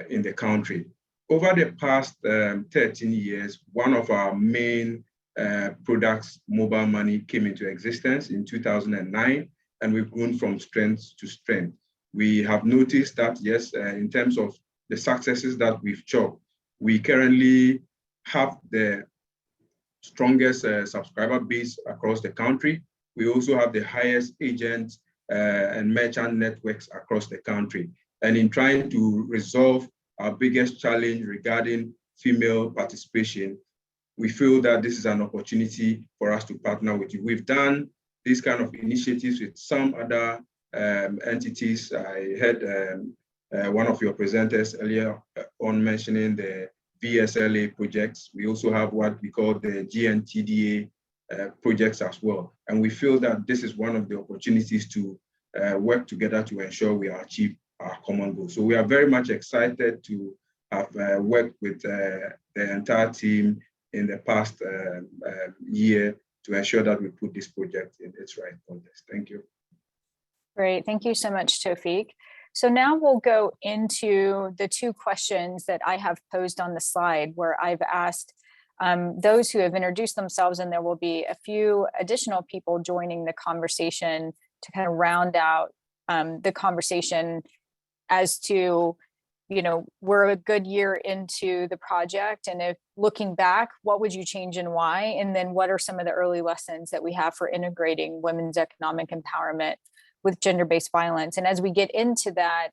in the country. Over the past 13 years, one of our main products, mobile money, came into existence in 2009, and we've grown from strength to strength. We have noticed that, yes, in terms of the successes that we've chalked, we currently have the strongest subscriber base across the country. We also have the highest agent and merchant networks across the country. And in trying to resolve our biggest challenge regarding female participation, we feel that this is an opportunity for us to partner with you. We've done these kind of initiatives with some other entities. I heard one of your presenters earlier on mentioning the VSLA projects. We also have what we call the GNTDA projects as well. And we feel that this is one of the opportunities to work together to ensure we achieve our common goals. So we are very much excited to have worked with the entire team in the past year to ensure that we put this project in its right context. Thank you. Great, thank you so much, Tofik. So now we'll go into the 2 questions that I have posed on the slide, where I've asked those who have introduced themselves, and there will be a few additional people joining the conversation to kind of round out the conversation as to, you know, we're a good year into the project, and if looking back, what would you change and why? And then what are some of the early lessons that we have for integrating women's economic empowerment with gender-based violence? And as we get into that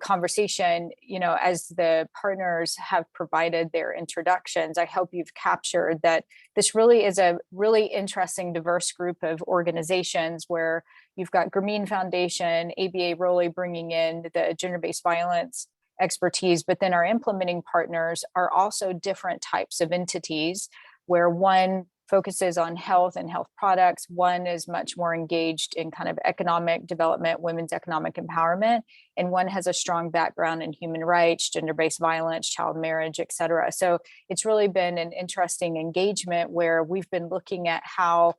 conversation, you know, as the partners have provided their introductions, I hope you've captured that this really is a really interesting, diverse group of organizations where you've got Grameen Foundation, ABA Rowley bringing in the gender-based violence expertise, but then our implementing partners are also different types of entities, where one focuses on health and health products, one is much more engaged in kind of economic development, women's economic empowerment, and one has a strong background in human rights, gender-based violence, child marriage, et cetera. So it's really been an interesting engagement where we've been looking at how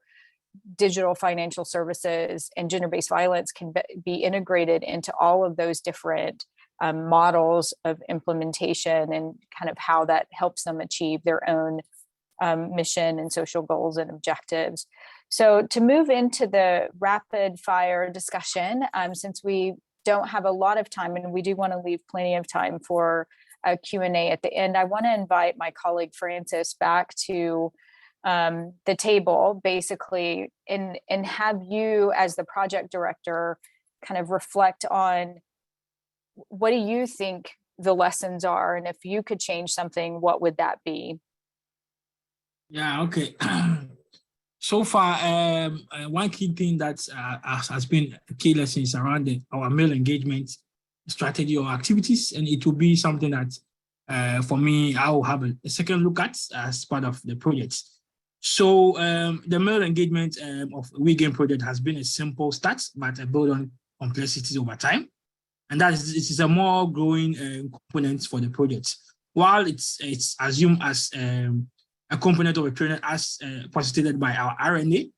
digital financial services and gender-based violence can be integrated into all of those different models of implementation, and kind of how that helps them achieve their own mission and social goals and objectives. So to move into the rapid fire discussion, since we don't have a lot of time and we do want to leave plenty of time for a Q&A at the end, I want to invite my colleague Francis back to the table, basically, and have you as the project director kind of reflect on what do you think the lessons are, and if you could change something, what would that be? Yeah, okay. So far, one key thing that has been a key lesson is around our male engagement strategy or activities, and it will be something that, for me, I will have a second look at as part of the project. So the male engagement of Wigan project has been a simple start, but build on complexities over time, and that is, it is a more growing component for the project. While it's assumed as a component of a training as postulated by our RNA,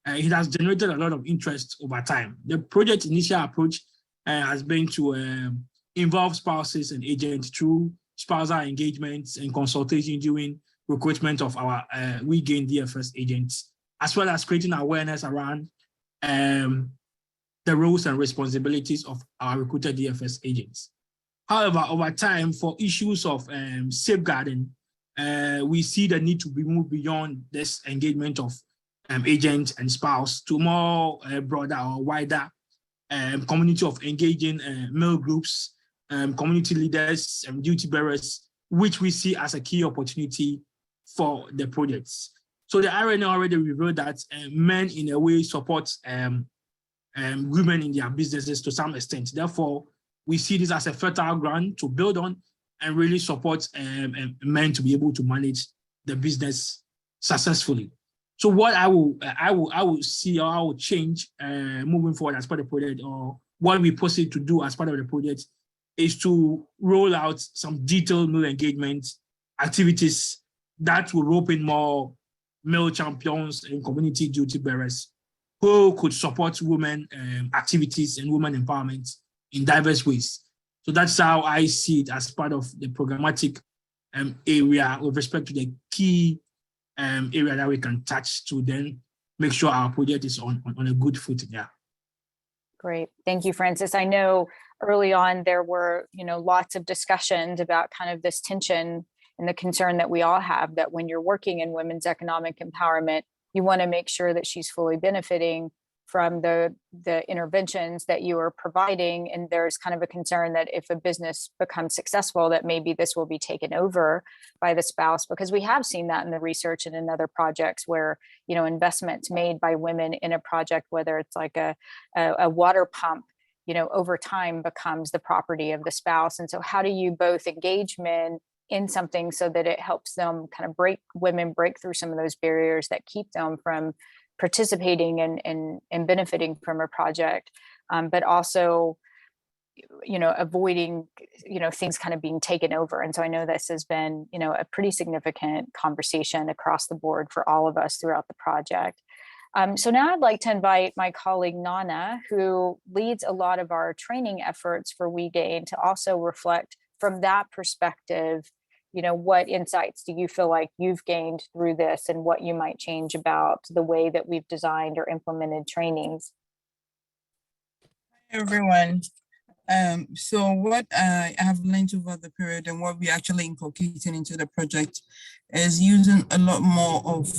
it has generated a lot of interest over time. The project initial approach has been to involve spouses and agents through spousal engagements and consultation during recruitment of our Wigan DFS agents, as well as creating awareness around the roles and responsibilities of our recruited DFS agents. However, over time, for issues of safeguarding, we see the need to be moved beyond this engagement of agent and spouse to more broader or wider community of engaging male groups, community leaders, and duty bearers, which we see as a key opportunity for the projects. So the RNA already revealed that men in a way support women in their businesses to some extent. Therefore, we see this as a fertile ground to build on and really support men to be able to manage the business successfully. So what I will see, or I will change moving forward as part of the project, or what we proceed to do as part of the project, is to roll out some detailed male engagement activities that will rope in more male champions and community duty bearers who could support women activities and women empowerment in diverse ways. So that's how I see it as part of the programmatic area with respect to the key area that we can touch to then make sure our project is on a good footing. Yeah. Great, thank you, Francis. I know early on there were, lots of discussions about kind of this tension and the concern that we all have that when you're working in women's economic empowerment, you want to make sure that she's fully benefiting from the interventions that you are providing. And there's kind of a concern that if a business becomes successful, that maybe this will be taken over by the spouse, because we have seen that in the research and in other projects where, investments made by women in a project, whether it's like a water pump, over time becomes the property of the spouse. And so how do you both engage men in something so that it helps them kind of women break through some of those barriers that keep them from participating and benefiting from a project, but also, avoiding, things kind of being taken over. And so I know this has been, a pretty significant conversation across the board for all of us throughout the project. So now I'd like to invite my colleague Nana, who leads a lot of our training efforts for WeGain, to also reflect from that perspective, what insights do you feel like you've gained through this and what you might change about the way that we've designed or implemented trainings? Hi, everyone. So what I have learned over the period and what we actually inculcating into the project is using a lot more of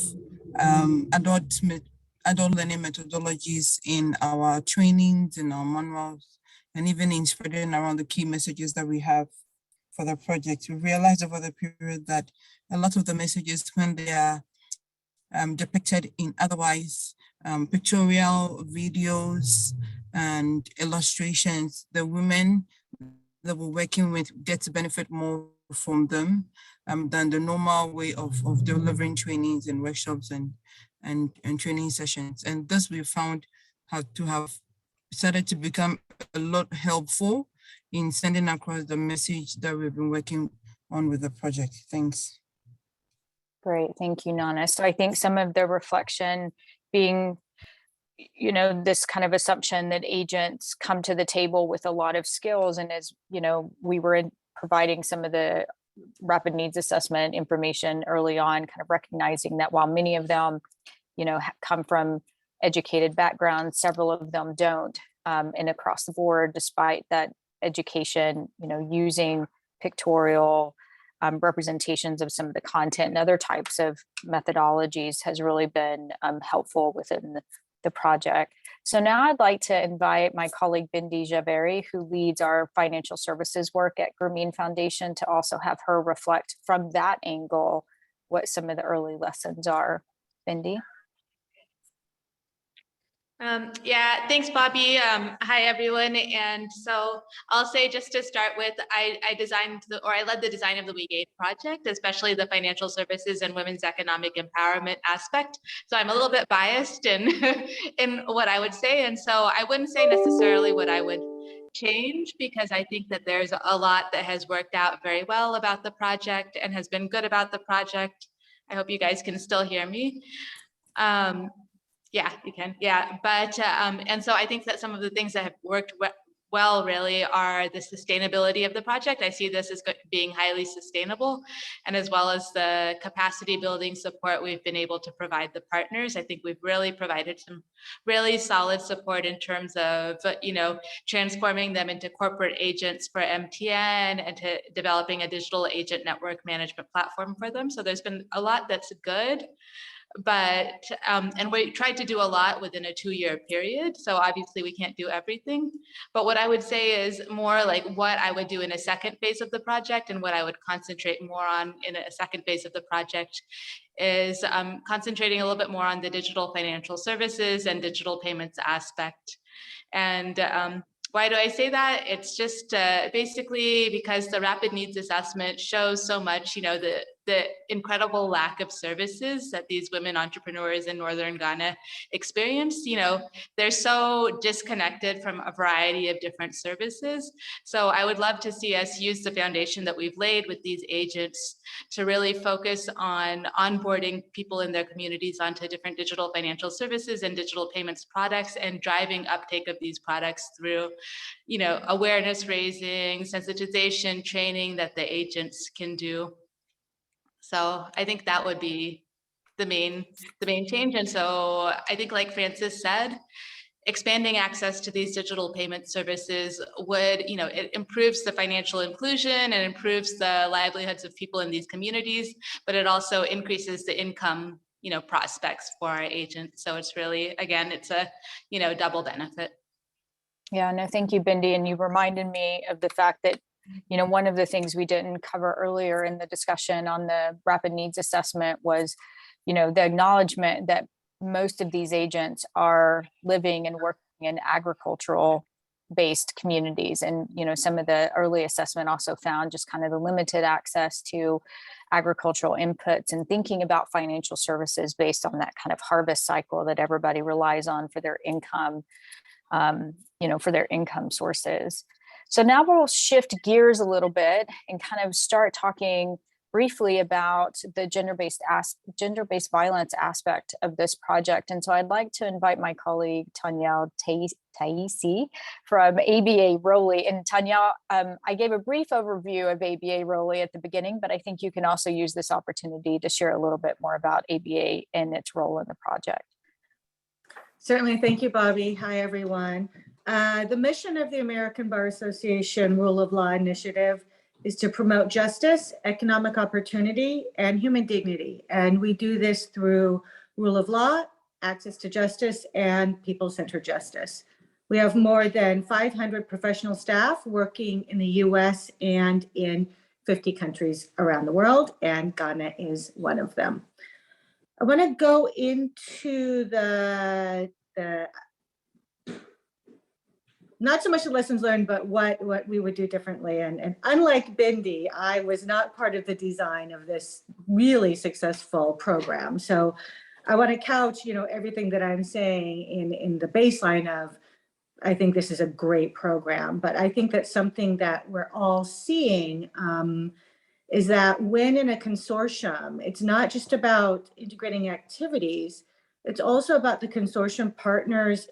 adult learning methodologies in our trainings, in our manuals, and even in spreading around the key messages that we have for the project. We realized over the period that a lot of the messages, when they are depicted in otherwise pictorial videos and illustrations, the women that we're working with get to benefit more from them than the normal way of delivering trainings and workshops and training sessions. And this we found to have started to become a lot helpful in sending across the message that we've been working on with the project. Thanks. Great, thank you, Nana. So I think some of the reflection being, this kind of assumption that agents come to the table with a lot of skills. And as, we were providing some of the rapid needs assessment information early on, kind of recognizing that while many of them, come from educated backgrounds, several of them don't, and across the board, despite that education, using pictorial representations of some of the content and other types of methodologies has really been helpful within the project. So now I'd like to invite my colleague Bindi Javeri, who leads our financial services work at Grameen Foundation, to also have her reflect from that angle what some of the early lessons are. Bindi? Yeah, thanks, Bobby. Hi, everyone. And so I'll say, just to start with, I led the design of the WeGate project, especially the financial services and women's economic empowerment aspect. So I'm a little bit biased in in what I would say. And so I wouldn't say necessarily what I would change, because I think that there's a lot that has worked out very well about the project and has been good about the project. I hope you guys can still hear me. Yeah, you can. Yeah, but and so I think that some of the things that have worked well really are the sustainability of the project. I see this as being highly sustainable, and as well as the capacity building support we've been able to provide the partners. I think we've really provided some really solid support in terms of, transforming them into corporate agents for MTN and to developing a digital agent network management platform for them. So there's been a lot that's good. But and we tried to do a lot within a 2-year period. So obviously we can't do everything. But what I would say is more like what I would do in a second phase of the project, and what I would concentrate more on in a second phase of the project is concentrating a little bit more on the digital financial services and digital payments aspect. And why do I say that? It's just basically because the rapid needs assessment shows so much, the incredible lack of services that these women entrepreneurs in Northern Ghana experience. They're so disconnected from a variety of different services. So I would love to see us use the foundation that we've laid with these agents to really focus on onboarding people in their communities onto different digital financial services and digital payments products, and driving uptake of these products through, awareness raising, sensitization, training that the agents can do. So I think that would be the main change. And so I think, like Francis said, expanding access to these digital payment services would, it improves the financial inclusion and improves the livelihoods of people in these communities, but it also increases the income, prospects for our agents. So it's really, again, it's a, double benefit. Yeah, no, thank you, Bindi. And you reminded me of the fact that, one of the things we didn't cover earlier in the discussion on the rapid needs assessment was, the acknowledgement that most of these agents are living and working in agricultural based communities. And, some of the early assessment also found just kind of the limited access to agricultural inputs, and thinking about financial services based on that kind of harvest cycle that everybody relies on for their income, for their income sources. So now we'll shift gears a little bit and kind of start talking briefly about the gender-based violence aspect of this project. And so I'd like to invite my colleague Tanya Taisi from ABA Rowley. And Tanya, I gave a brief overview of ABA Rowley at the beginning, but I think you can also use this opportunity to share a little bit more about ABA and its role in the project. Certainly. Thank you, Bobby. Hi, everyone. The mission of the American Bar Association Rule of Law Initiative is to promote justice, economic opportunity, and human dignity. And we do this through rule of law, access to justice, and people-centered justice. We have more than 500 professional staff working in the US and in 50 countries around the world, and Ghana is one of them. I want to go into the not so much the lessons learned, but what we would do differently. And unlike Bindi, I was not part of the design of this really successful program. So I want to couch, everything that I'm saying in the baseline of, I think this is a great program. But I think that something that we're all seeing is that when in a consortium, it's not just about integrating activities, it's also about the consortium partners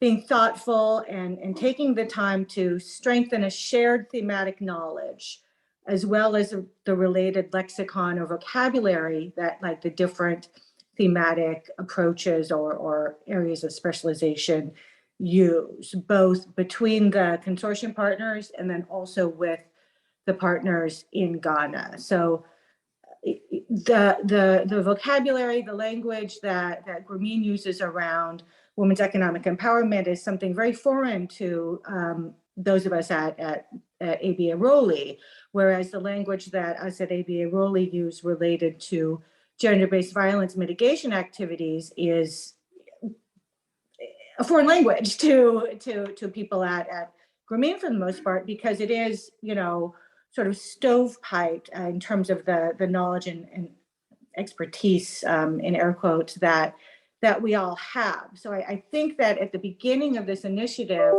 being thoughtful and taking the time to strengthen a shared thematic knowledge as well as the related lexicon or vocabulary that like the different thematic approaches or areas of specialization use, both between the consortium partners and then also with the partners in Ghana. So the vocabulary, the language that Grameen uses around women's economic empowerment is something very foreign to those of us at ABA Rowley, whereas the language that us at ABA Rowley use related to gender-based violence mitigation activities is a foreign language to people at Grameen for the most part, because it is, you know, sort of stovepiped in terms of the knowledge and expertise, in air quotes, that we all have. So I think that at the beginning of this initiative,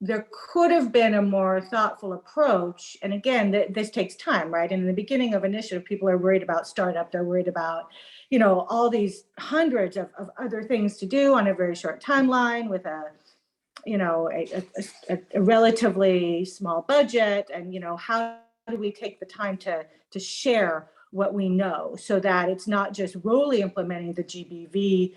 there could have been a more thoughtful approach. And again, this takes time, right? And in the beginning of initiative, people are worried about startup. They're worried about, you know, all these hundreds of other things to do on a very short timeline with a, you know, a relatively small budget. And, you know, how do we take the time to share what we know so that it's not just Rowley implementing the GBV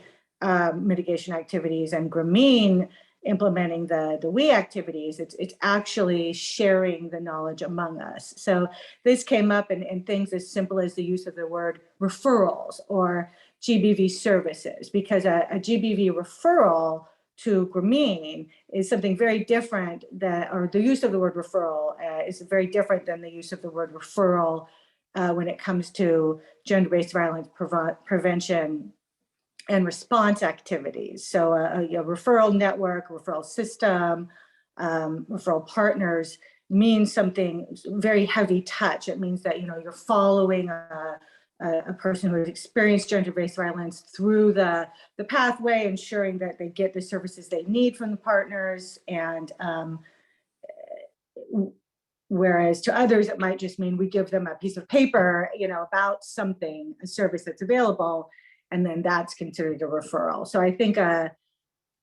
mitigation activities and Grameen implementing the WE activities. It's actually sharing the knowledge among us. So this came up in things as simple as the use of the word referrals or GBV services, because a GBV referral to Grameen is something very different or the use of the word referral is very different than the use of the word referral when it comes to gender-based violence prevention and response activities. So a referral network, referral system, referral partners means something very heavy touch. It means that, you know, you're following a person who has experienced gender-based violence through the pathway, ensuring that they get the services they need from the partners. And whereas to others, it might just mean we give them a piece of paper, you know, about something, a service that's available, and then that's considered a referral. So I think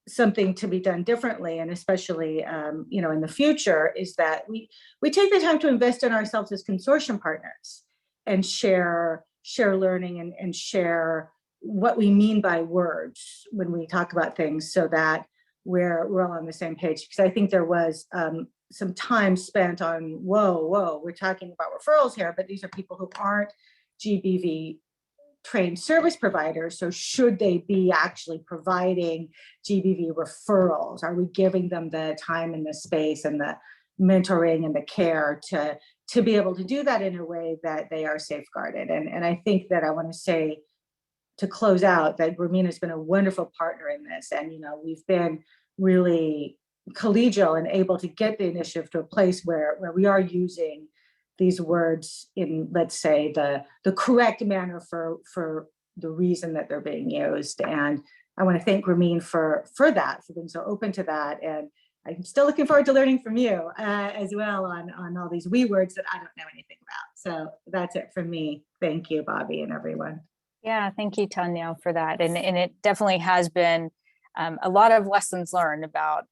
something to be done differently, and especially you know, in the future, is that we take the time to invest in ourselves as consortium partners and share learning and share what we mean by words when we talk about things, so that we're all on the same page. Because I think there was some time spent on, whoa, we're talking about referrals here, but these are people who aren't GBV trained service providers. So should they be actually providing GBV referrals? Are we giving them the time and the space and the mentoring and the care to be able to do that in a way that they are safeguarded? And I think that I want to say, to close out, that Grameen has been a wonderful partner in this. And, you know, we've been really collegial and able to get the initiative to a place where we are using these words in, let's say, the correct manner for the reason that they're being used. And I want to thank Grameen for that, for being so open to that. And I'm still looking forward to learning from you as well on all these WE words that I don't know anything about. So that's it from me. Thank you, Bobby, and everyone. Yeah, thank you, Tanya, for that. And it definitely has been a lot of lessons learned about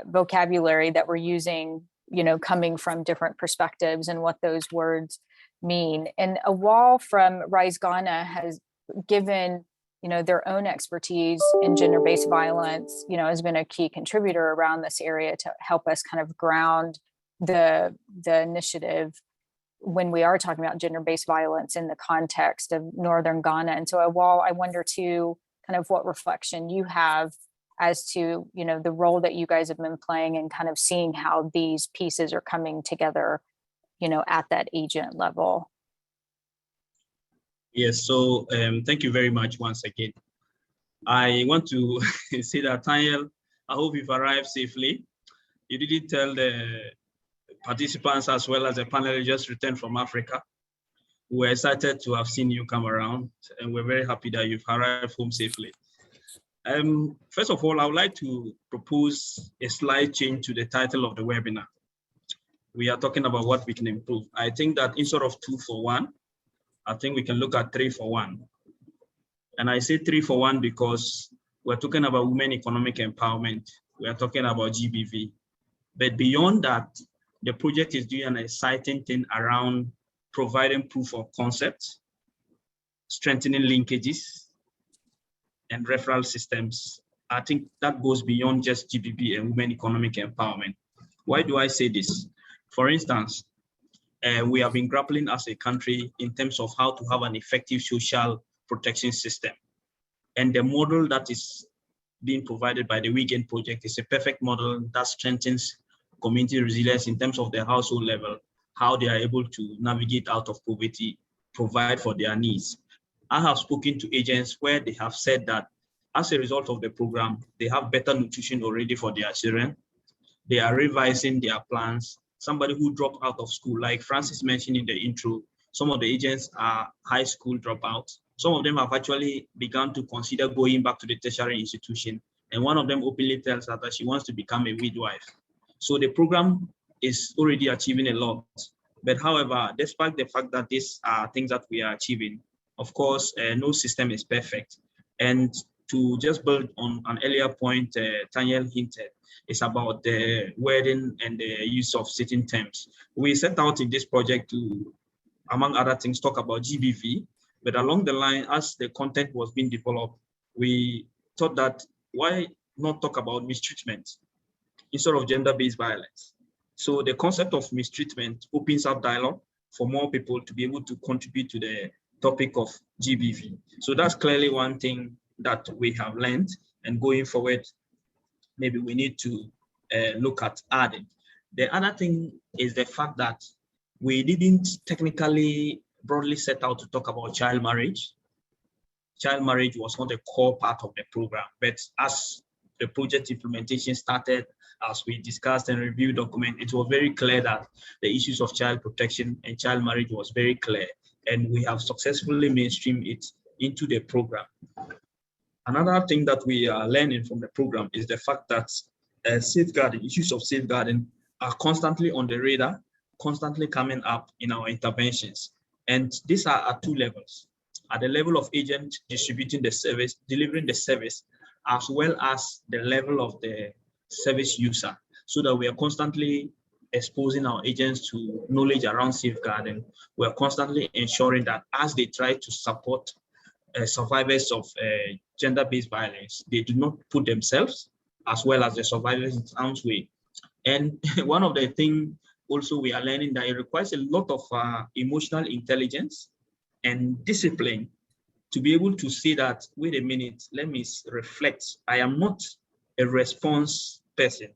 vocabulary that we're using, you know, coming from different perspectives and what those words mean. And Awal from Rise Ghana has given, you know, their own expertise in gender-based violence, you know, has been a key contributor around this area to help us kind of ground the initiative when we are talking about gender-based violence in the context of Northern Ghana. And so Awal, I wonder too, kind of what reflection you have as to, you know, the role that you guys have been playing and kind of seeing how these pieces are coming together, you know, at that agent level. Yes, so thank you very much once again. I want to say that, Tanya, I hope you've arrived safely. You didn't tell the participants as well as the panel just returned from Africa. We're excited to have seen you come around, and we're very happy that you've arrived home safely. First of all, I would like to propose a slight change to the title of the webinar. We are talking about what we can improve. I think that instead of 2 for 1, I think we can look at 3 for 1. And I say 3 for 1 because we're talking about women economic empowerment. We are talking about GBV. But beyond that, the project is doing an exciting thing around providing proof of concept, strengthening linkages, and referral systems. I think that goes beyond just GBB and women economic empowerment. Why do I say this? For instance, we have been grappling as a country in terms of how to have an effective social protection system. And the model that is being provided by the Wigan project is a perfect model that strengthens community resilience in terms of their household level, how they are able to navigate out of poverty, provide for their needs. I have spoken to agents where they have said that as a result of the program, they have better nutrition already for their children. They are revising their plans. Somebody who dropped out of school, like Francis mentioned in the intro, some of the agents are high school dropouts. Some of them have actually begun to consider going back to the tertiary institution. And one of them openly tells her that she wants to become a midwife. So the program is already achieving a lot. But however, despite the fact that these are things that we are achieving, of course, no system is perfect. And to just build on an earlier point, Daniel hinted, it's about the wording and the use of certain terms. We set out in this project to, among other things, talk about GBV, but along the line, as the content was being developed, we thought that why not talk about mistreatment instead of gender-based violence? So the concept of mistreatment opens up dialogue for more people to be able to contribute to the topic of GBV. So that's clearly one thing that we have learned, and going forward, maybe we need to look at adding. The other thing is the fact that we didn't technically broadly set out to talk about child marriage. Child marriage was not a core part of the program, but as the project implementation started, as we discussed and reviewed document, it was very clear that the issues of child protection and child marriage was very clear, and we have successfully mainstreamed it into the program. Another thing that we are learning from the program is the fact that safeguarding, issues of safeguarding are constantly on the radar, constantly coming up in our interventions. And these are at two levels. At the level of agent distributing the service, delivering the service, as well as the level of the service user, so that we are constantly exposing our agents to knowledge around safeguarding. We are constantly ensuring that as they try to support survivors of gender-based violence, they do not put themselves as well as the survivors in harm's way. And one of the things also we are learning that it requires a lot of emotional intelligence and discipline to be able to say that, wait a minute, let me reflect. I am not a response person,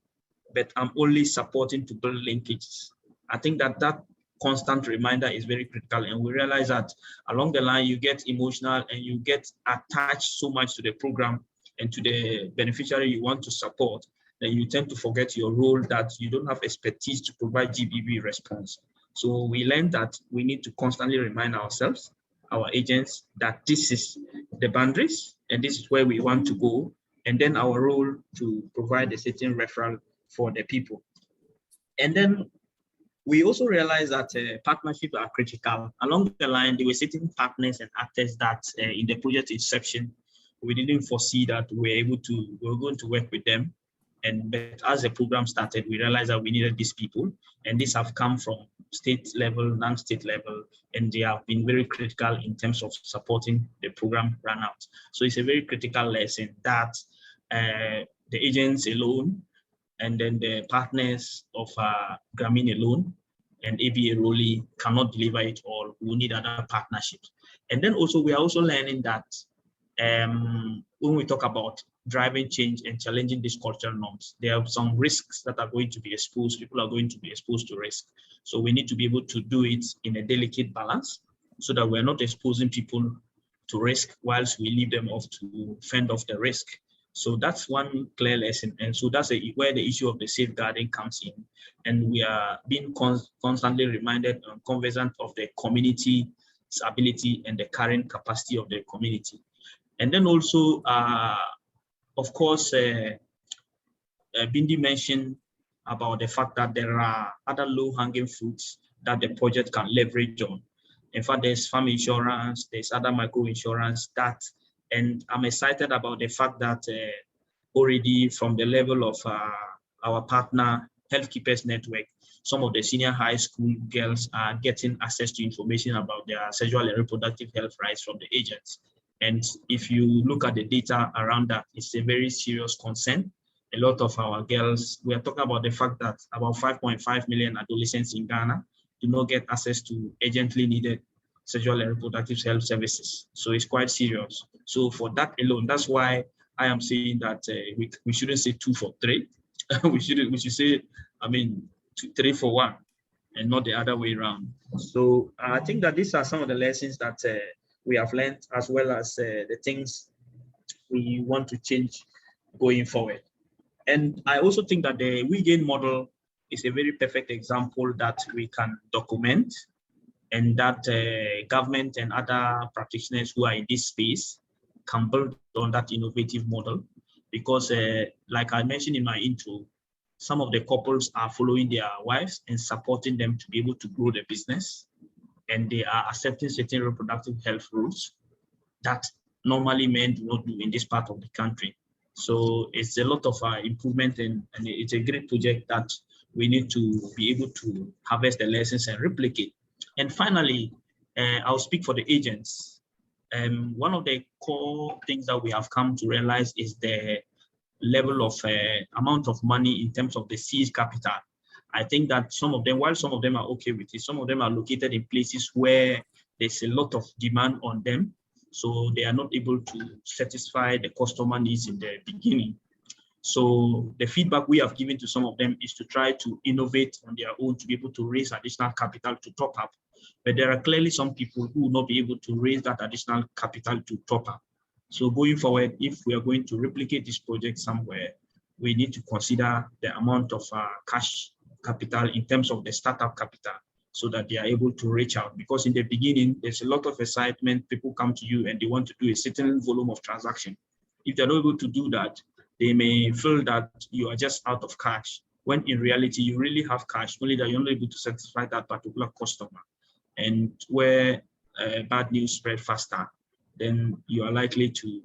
but I'm only supporting to build linkages. I think that that constant reminder is very critical. And we realize that along the line, you get emotional and you get attached so much to the program and to the beneficiary you want to support, then you tend to forget your role, that you don't have expertise to provide GBV response. So we learned that we need to constantly remind ourselves, our agents, that this is the boundaries and this is where we want to go, and then our role to provide a certain referral for the people. And then we also realized that partnerships are critical. Along the line, there were certain partners and actors that in the project inception, we didn't foresee that we were going to work with them. But as the program started, we realized that we needed these people, and these have come from state level, non-state level, and they have been very critical in terms of supporting the program run out. So it's a very critical lesson that the agents alone, and then the partners of Grameen alone and ABA Roli cannot deliver it all. We need other partnerships. And then also, we are also learning that when we talk about driving change and challenging these cultural norms, there are some risks that are going to be exposed. People are going to be exposed to risk. So we need to be able to do it in a delicate balance so that we're not exposing people to risk whilst we leave them off to fend off the risk. So that's one clear lesson. And so that's where the issue of the safeguarding comes in. And we are being constantly reminded and cognizant of the community's ability and the current capacity of the community. And then also, of course, Bindi mentioned about the fact that there are other low-hanging fruits that the project can leverage on. In fact, there's farm insurance, there's other micro insurance and I'm excited about the fact that already from the level of our partner Health Keepers Network, some of the senior high school girls are getting access to information about their sexual and reproductive health rights from the agents. And if you look at the data around that, it's a very serious concern. A lot of our girls, we are talking about the fact that about 5.5 million adolescents in Ghana do not get access to urgently needed sexual and reproductive health services. So it's quite serious. So for that alone, that's why I am saying that we shouldn't say 2 for 3. we should say, 3 for 1, and not the other way around. So I think that these are some of the lessons that we have learned, as well as the things we want to change going forward. And I also think that the Wigan model is a very perfect example that we can document, and that government and other practitioners who are in this space can build on that innovative model. Because like I mentioned in my intro, some of the couples are following their wives and supporting them to be able to grow their business, and they are accepting certain reproductive health rules that normally men do not do in this part of the country. So it's a lot of improvement, and it's a great project that we need to be able to harvest the lessons and replicate. And finally, I'll speak for the agents. One of the core things that we have come to realize is the level of amount of money in terms of the seed capital. I think that some of them, while some of them are okay with it, some of them are located in places where there's a lot of demand on them, so they are not able to satisfy the customer needs in the beginning. So the feedback we have given to some of them is to try to innovate on their own to be able to raise additional capital to top up. But there are clearly some people who will not be able to raise that additional capital to top up. So going forward, if we are going to replicate this project somewhere, we need to consider the amount of cash capital in terms of the startup capital, so that they are able to reach out. Because in the beginning, there's a lot of excitement. People come to you and they want to do a certain volume of transaction. If they're not able to do that, they may feel that you are just out of cash, when in reality, you really have cash, only that you're not able to satisfy that particular customer. And where bad news spread faster, then you are likely to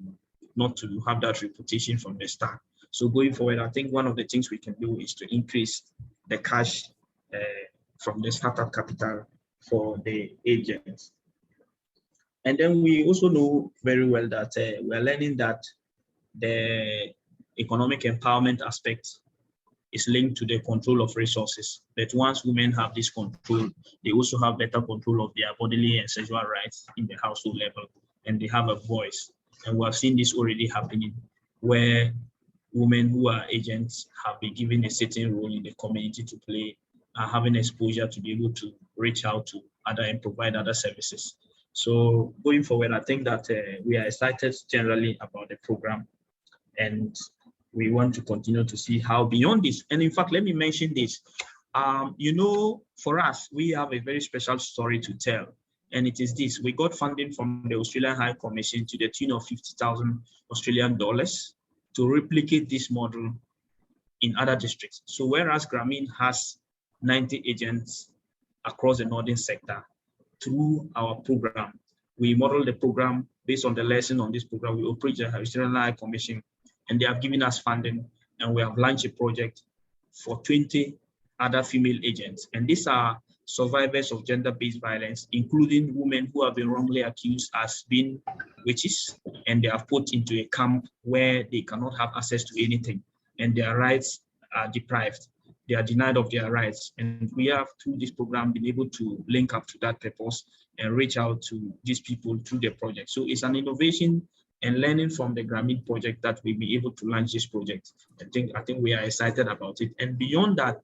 not to have that reputation from the start. So going forward, I think one of the things we can do is to increase the cash from the startup capital for the agents. And then we also know very well that we're learning that the economic empowerment aspect is linked to the control of resources. That once women have this control, they also have better control of their bodily and sexual rights in the household level, and they have a voice. And we have seen this already happening, where women who are agents have been given a certain role in the community to play, having exposure to be able to reach out to other and provide other services. So going forward, I think that we are excited generally about the program, and we want to continue to see how beyond this. And in fact, let me mention this. For us, we have a very special story to tell. And it is this: we got funding from the Australian High Commission to the tune of 50,000 Australian dollars to replicate this model in other districts. So whereas Grameen has 90 agents across the northern sector, through our program, we model the program based on the lesson on this program. We operate the Australian High Commission, and they have given us funding, and we have launched a project for 20 other female agents. And these are survivors of gender-based violence, including women who have been wrongly accused as being witches, and they are put into a camp where they cannot have access to anything, and their rights are deprived. They are denied of their rights. And we have, through this program, been able to link up to that purpose and reach out to these people through the project. So it's an innovation and learning from the Grameen project that we'll be able to launch this project. I think we are excited about it. And beyond that,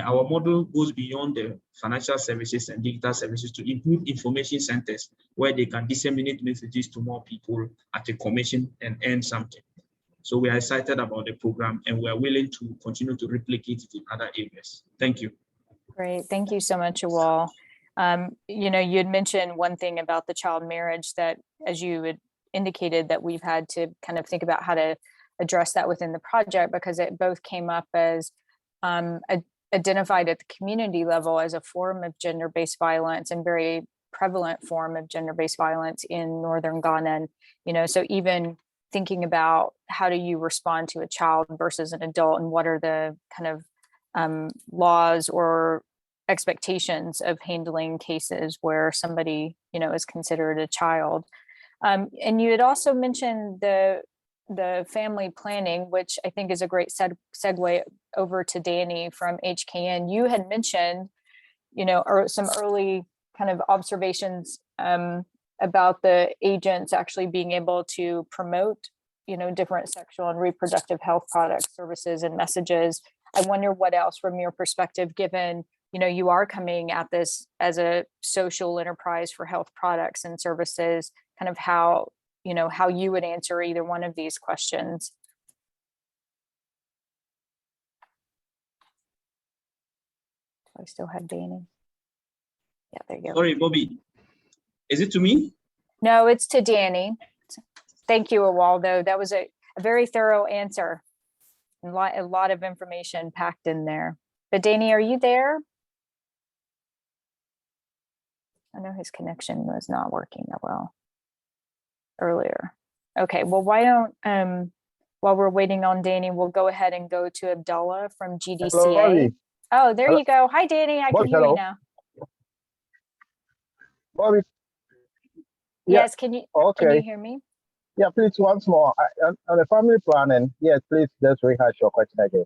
our model goes beyond the financial services and digital services to include information centers where they can disseminate messages to more people at a commission and earn something. So we are excited about the program, and we are willing to continue to replicate it in other areas. Thank you. Great, thank you so much, Awal. You had mentioned one thing about the child marriage that, as you had indicated, that we've had to kind of think about how to address that within the project, because it both came up as identified at the community level as a form of gender-based violence, and very prevalent form of gender-based violence in Northern Ghana. And, so even thinking about how do you respond to a child versus an adult, and what are the kind of laws or expectations of handling cases where somebody, is considered a child. And you had also mentioned the family planning, which I think is a great segue over to Danny from HKN. You had mentioned, or some early kind of observations about the agents actually being able to promote, different sexual and reproductive health products, services, and messages. I wonder what else from your perspective, given, you are coming at this as a social enterprise for health products and services, kind of how you would answer either one of these questions. Do I still have Danny? Yeah, there you go. Sorry, Bobby. Is it to me? No, it's to Danny. Thank you, Awaldo. That was a very thorough answer. A lot of information packed in there. But Danny, are you there? I know his connection was not working that well earlier. Okay, well, why don't, while we're waiting on Danny, we'll go ahead and go to Abdullah from GDCA. Hello, Oh, there hello. you go. Hi, Danny. I can hear you now. Bobby. Yes, can you Okay. hear me? Yeah, please, once more. On the family planning, yes, please, just rehash your question again.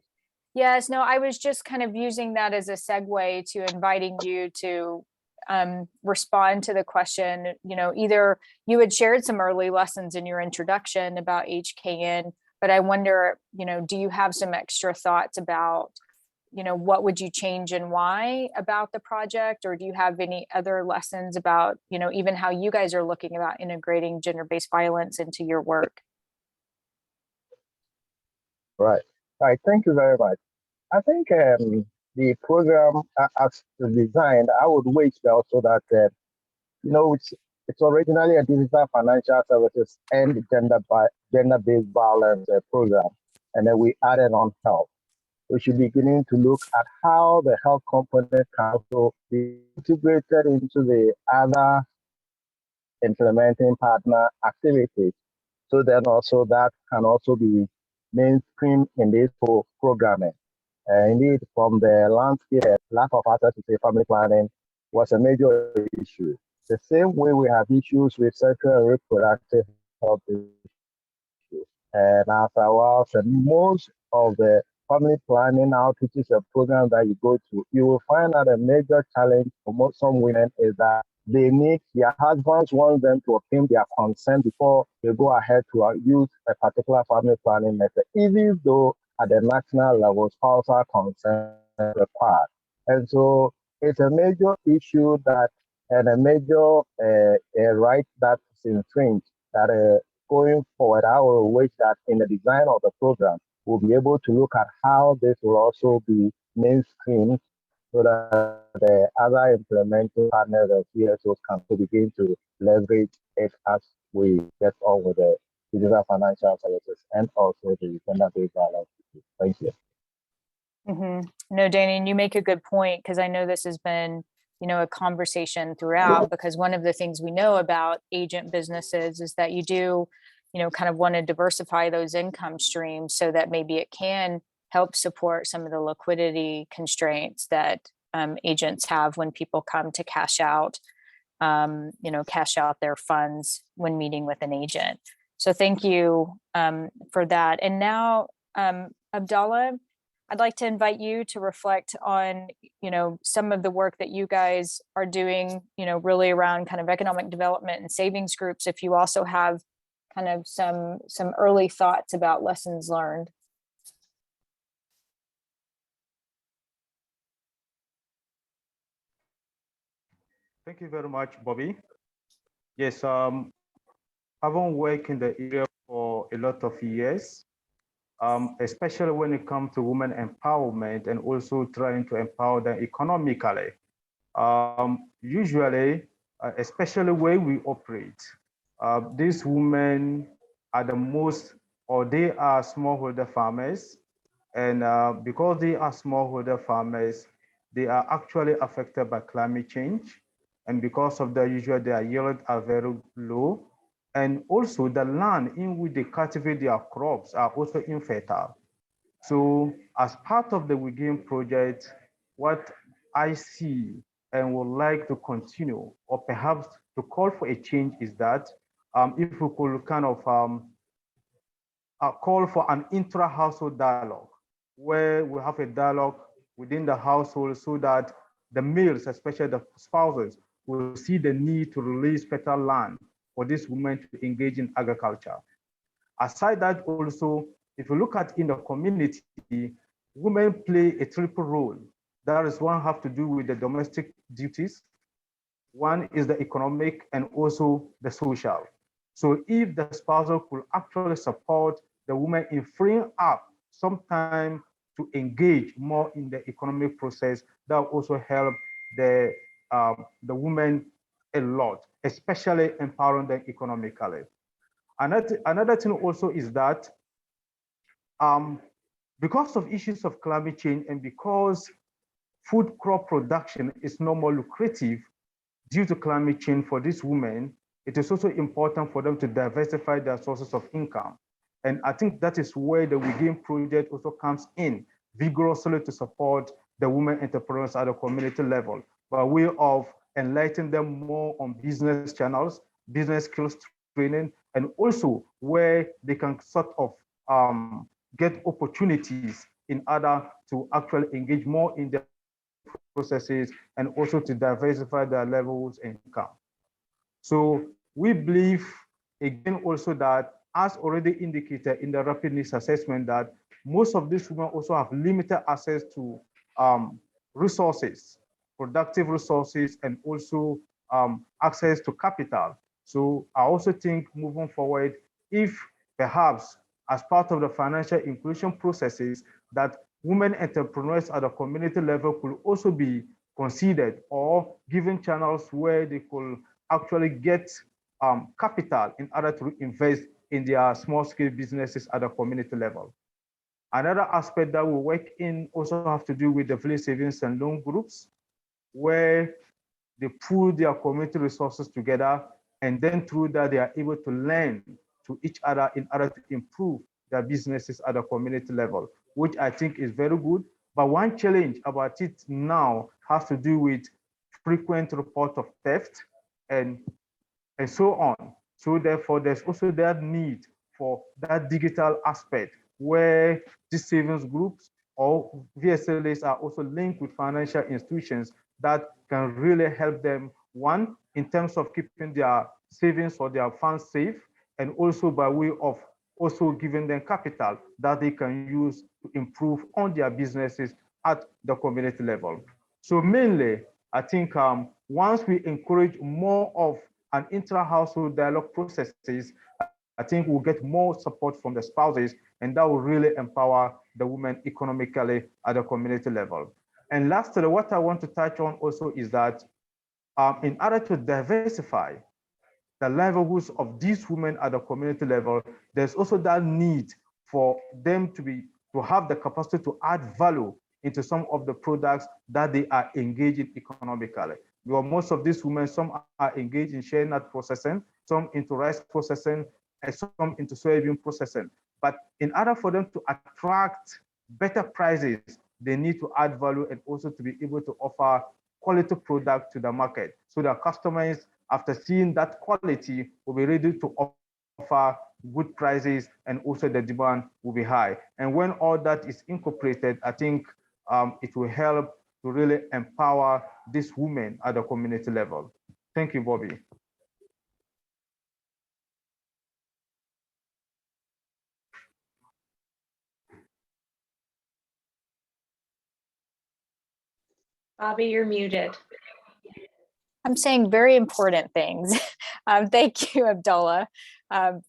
Yes, no, I was just kind of using that as a segue to inviting you to respond to the question. Either you had shared some early lessons in your introduction about HKN, but I wonder, do you have some extra thoughts about, what would you change and why about the project? Or do you have any other lessons about, even how you guys are looking about integrating gender-based violence into your work? Right. All right, thank you very much. I think the program as designed, I would wait there so that, it's originally a digital financial services and gender-based violence program, and then we added on health. We should be beginning to look at how the health component can also be integrated into the other implementing partner activities. So then also that can also be mainstream in this programming. Indeed, from the landscape, lack of access to family planning was a major issue. The same way we have issues with sexual and reproductive health issues. And as I was, most of the family planning outreaches and programs that you go to, you will find that a major challenge for some women is that their husbands want them to obtain their consent before they go ahead to use a particular family planning method, even though at the national level, spousal consent is required. And so it's a major issue and a major right that's infringed that going forward, I will wish that in the design of the program, we'll be able to look at how this will also be mainstreamed so that the other implementing partners and CSOs can begin to leverage it as we get on with the digital financial services and also the gender-based violence. Thank you. No, Danny, and you make a good point, because I know this has been, a conversation throughout, because one of the things we know about agent businesses is that you do, kind of want to diversify those income streams so that maybe it can help support some of the liquidity constraints that agents have when people come to cash out their funds when meeting with an agent. So thank you for that. And now, Abdullah, I'd like to invite you to reflect on, some of the work that you guys are doing, really around kind of economic development and savings groups. If you also have kind of some early thoughts about lessons learned. Thank you very much, Bobby. Yes, having worked in the area for a lot of years, especially when it comes to women empowerment and also trying to empower them economically. Usually, especially where we operate, these women are they are smallholder farmers. And because they are smallholder farmers, they are actually affected by climate change. And because of that, usually their yields are very low. And also the land in which they cultivate their crops are also infertile. So as part of the Wigan project, what I see and would like to continue, or perhaps to call for a change, is that if we could kind of call for an intra-household dialogue, where we have a dialogue within the household so that the males, especially the spouses, will see the need to release fertile land for these women to engage in agriculture. Aside that, also, if you look at in the community, women play a triple role. That is, one have to do with the domestic duties, one is the economic, and also the social. So if the spousal could actually support the woman in freeing up some time to engage more in the economic process, that will also help the women a lot, especially empowering them economically. Another thing also is that because of issues of climate change and because food crop production is no more lucrative due to climate change for these women, it is also important for them to diversify their sources of income. And I think that is where the Wigan project also comes in vigorously to support the women entrepreneurs at the community level by way of enlightening them more on business channels, business skills training, and also where they can sort of get opportunities in order to actually engage more in their processes and also to diversify their levels of income. So we believe, again, also that, as already indicated in the rapid needs assessment, that most of these women also have limited access to resources, productive resources, and also access to capital. So I also think moving forward, if perhaps as part of the financial inclusion processes, that women entrepreneurs at the community level could also be considered or given channels where they could actually get capital in order to invest in their small scale businesses at the community level. Another aspect that we work in also have to do with the village savings and loan groups, where they pool their community resources together, and then through that they are able to lend to each other in order to improve their businesses at the community level, which I think is very good. But one challenge about it now has to do with frequent report of theft and so on. So therefore, there's also that need for that digital aspect where these savings groups or VSLAs are also linked with financial institutions that can really help them, one, in terms of keeping their savings or their funds safe, and also by way of also giving them capital that they can use to improve on their businesses at the community level. So mainly, I think once we encourage more of an intra-household dialogue processes, I think we'll get more support from the spouses, and that will really empower the women economically at the community level. And lastly, what I want to touch on also is that in order to diversify the livelihoods of these women at the community level, there's also that need for them to have the capacity to add value into some of the products that they are engaged in economically. Because most of these women, some are engaged in shea nut processing, some into rice processing, and some into soybean processing. But in order for them to attract better prices, they need to add value and also to be able to offer quality product to the market, so that customers, after seeing that quality, will be ready to offer good prices, and also the demand will be high. And when all that is incorporated, I think it will help to really empower these women at the community level. Thank you, Bobby. Bobby, you're muted. I'm saying very important things. Thank you, Abdullah,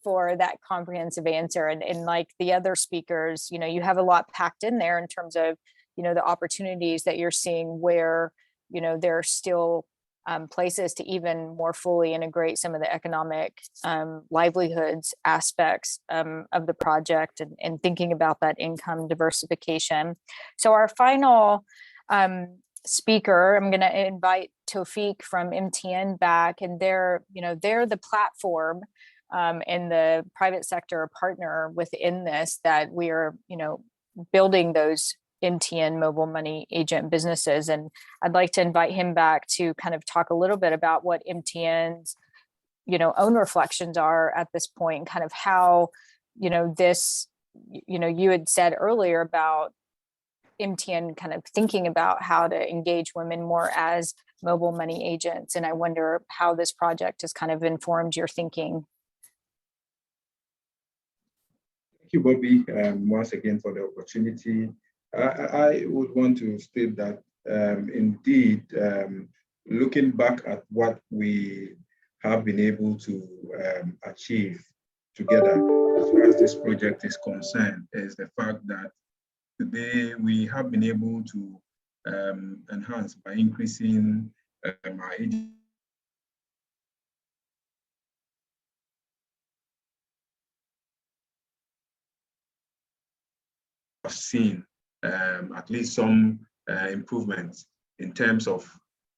for that comprehensive answer. And like the other speakers, you have a lot packed in there in terms of, the opportunities that you're seeing where, there are still places to even more fully integrate some of the economic livelihoods aspects of the project, and thinking about that income diversification. So our final speaker, I'm going to invite Tawfiq from MTN back, and they're the platform and the private sector partner within this that we're building those MTN mobile money agent businesses. And I'd like to invite him back to kind of talk a little bit about what MTN's, own reflections are at this point, and kind of how, this, you had said earlier about MTN kind of thinking about how to engage women more as mobile money agents. And I wonder how this project has kind of informed your thinking. Thank you, Bobby, once again for the opportunity. I would want to state that indeed, looking back at what we have been able to achieve together as far as this project is concerned is the fact that today we have been able to enhance by increasing our agent seen at least some improvements in terms of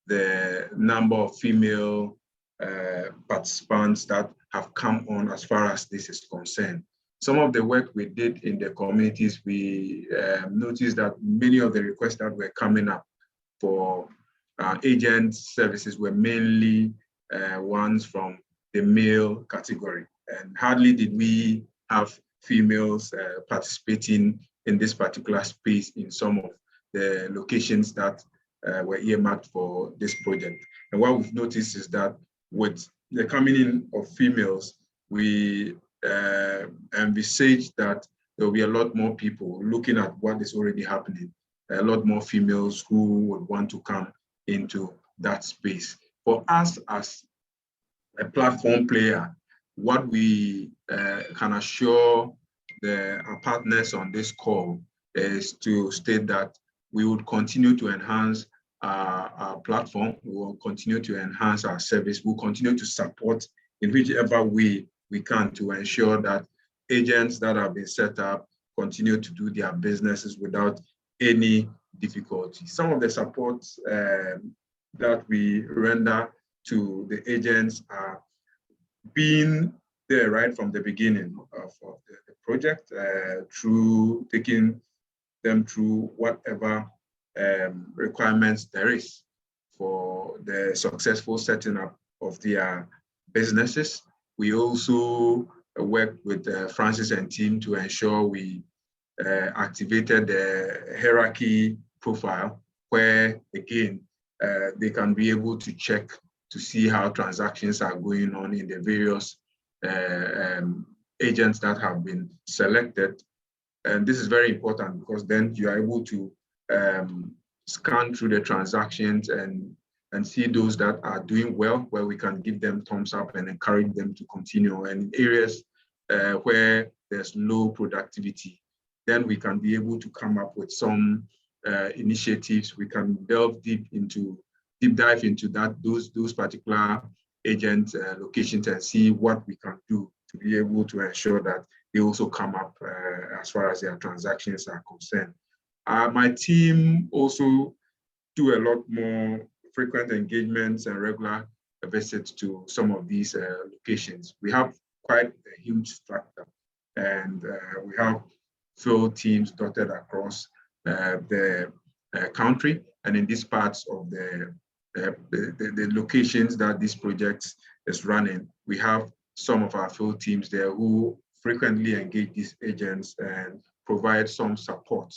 the number of female participants that have come on as far as this is concerned. Some of the work we did in the communities, we noticed that many of the requests that were coming up for agent services were mainly ones from the male category. And hardly did we have females participating in this particular space in some of the locations that were earmarked for this project. And what we've noticed is that with the coming in of females, we envisage that there will be a lot more people looking at what is already happening, a lot more females who would want to come into that space. For us as a platform player, what we can assure our partners on this call is to state that we would continue to enhance our platform, we will continue to enhance our service, we'll continue to support in whichever way we can to ensure that agents that have been set up continue to do their businesses without any difficulty. Some of the supports that we render to the agents are being there right from the beginning of the project, through taking them through whatever requirements there is for the successful setting up of their businesses. We also work with Francis and team to ensure we activated the hierarchy profile, where again, they can be able to check to see how transactions are going on in the various agents that have been selected. And this is very important because then you are able to scan through the transactions and see those that are doing well, where we can give them thumbs up and encourage them to continue. And in areas where there's low productivity, then we can be able to come up with some initiatives. We can deep dive into those particular agent locations and see what we can do to be able to ensure that they also come up as far as their transactions are concerned. My team also do a lot more frequent engagements and regular visits to some of these locations. We have quite a huge structure, and we have field teams dotted across the country, and in these parts of the locations that this project is running, we have some of our field teams there who frequently engage these agents and provide some support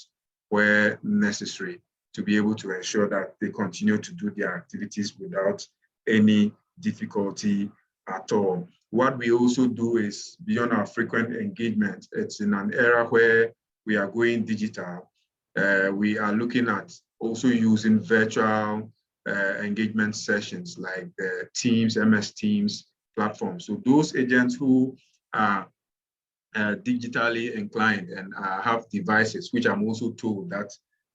where necessary to be able to ensure that they continue to do their activities without any difficulty at all. What we also do is, beyond our frequent engagement, it's in an era where we are going digital. We are looking at also using virtual engagement sessions like the Teams, MS Teams platform. So those agents who are digitally inclined and have devices, which I'm also told that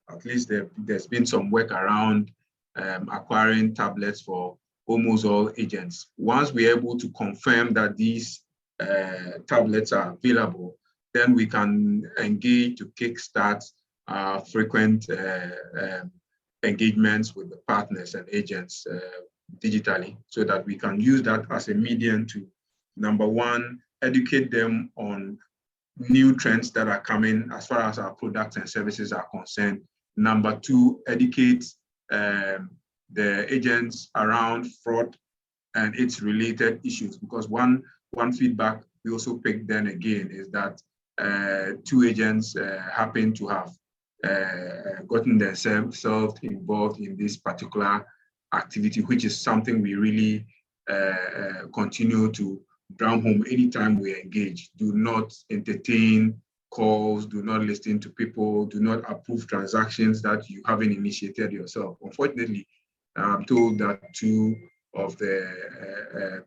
at least there's been some work around acquiring tablets for almost all agents. Once we're able to confirm that these tablets are available, then we can engage to kickstart frequent engagements with the partners and agents digitally, so that we can use that as a medium to, number one, educate them on new trends that are coming as far as our products and services are concerned. Number two, educate the agents around fraud and its related issues, because one feedback we also picked then again is that 2 agents happen to have gotten themselves involved in this particular activity, which is something we really continue to drown home anytime we engage. Do not entertain calls, do not listen to people, do not approve transactions that you haven't initiated yourself. Unfortunately, I'm told that 2 of the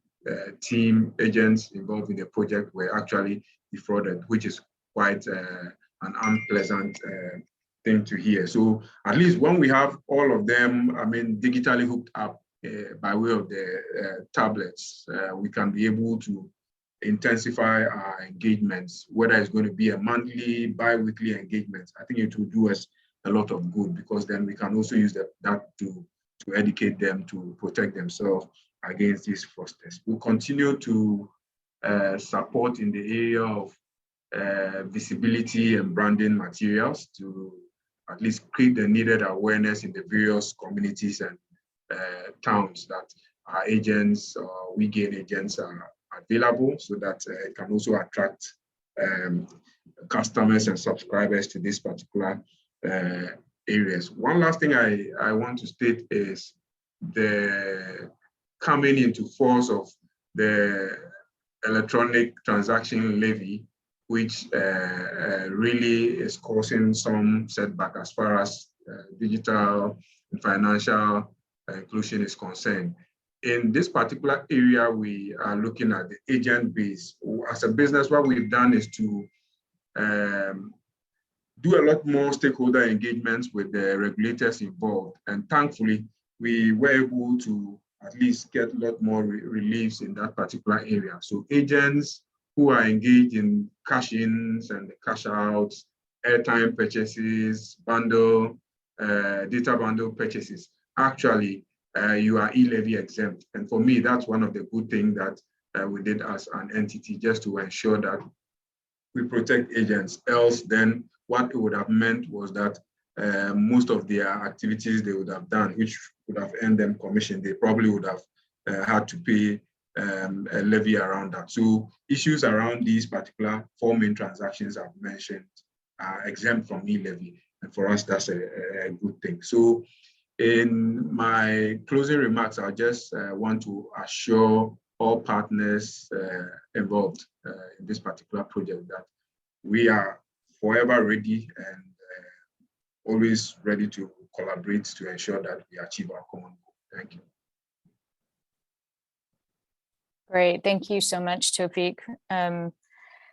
team agents involved in the project were actually defrauded, which is quite an unpleasant thing to hear. So at least when we have all of them, digitally hooked up by way of the tablets, we can be able to intensify our engagements, whether it's going to be a monthly, bi-weekly engagement. I think it will do us a lot of good, because then we can also use that to educate them to protect themselves against these fraudsters. We'll continue to support in the area of visibility and branding materials to at least create the needed awareness in the various communities and towns that our agents or Wigan agents are available, so that it can also attract customers and subscribers to this particular areas. One last thing I want to state is the coming into force of the electronic transaction levy, which really is causing some setback as far as digital and financial inclusion is concerned. In this particular area, we are looking at the agent base. As a business, what we've done is to do a lot more stakeholder engagements with the regulators involved. And thankfully, we were able to at least get a lot more reliefs in that particular area. So agents who are engaged in cash-ins and cash-outs, airtime purchases, data bundle purchases, actually, you are e-levy exempt. And for me, that's one of the good things that we did as an entity, just to ensure that we protect agents. Else, then what it would have meant was that most of their activities they would have done, which would have earned them commission, they probably would have had to pay a levy around that. So issues around these particular 4 main transactions I've mentioned are exempt from e-levy. And for us, that's a good thing. So in my closing remarks, I just want to assure all partners involved in this particular project that we are forever ready and always ready to collaborate to ensure that we achieve our common goal. Thank you. Great, thank you so much, Tawfiq,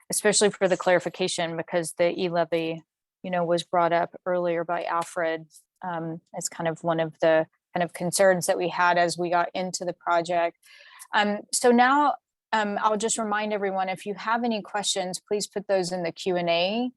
especially for the clarification, because the e-levy, was brought up earlier by Alfred as kind of one of the concerns that we had as we got into the project. So now I'll just remind everyone, if you have any questions, please put those in the Q&A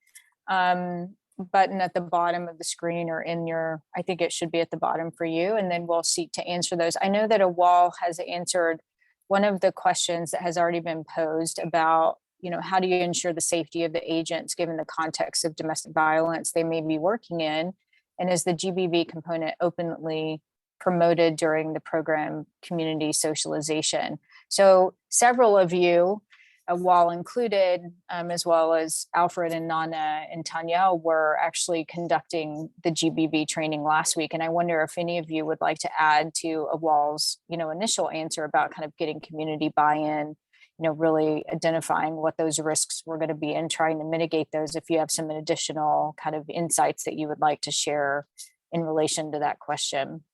button at the bottom of the screen, or in your, I think it should be at the bottom for you, and then we'll seek to answer those. I know that Awal has answered one of the questions that has already been posed about, how do you ensure the safety of the agents given the context of domestic violence they may be working in? And is the GBV component openly promoted during the program community socialization? So several of you, Awal included, as well as Alfred and Nana and Tanya, were actually conducting the GBV training last week. And I wonder if any of you would like to add to Awal's, initial answer about kind of getting community buy-in, really identifying what those risks were going to be and trying to mitigate those, if you have some additional kind of insights that you would like to share in relation to that question.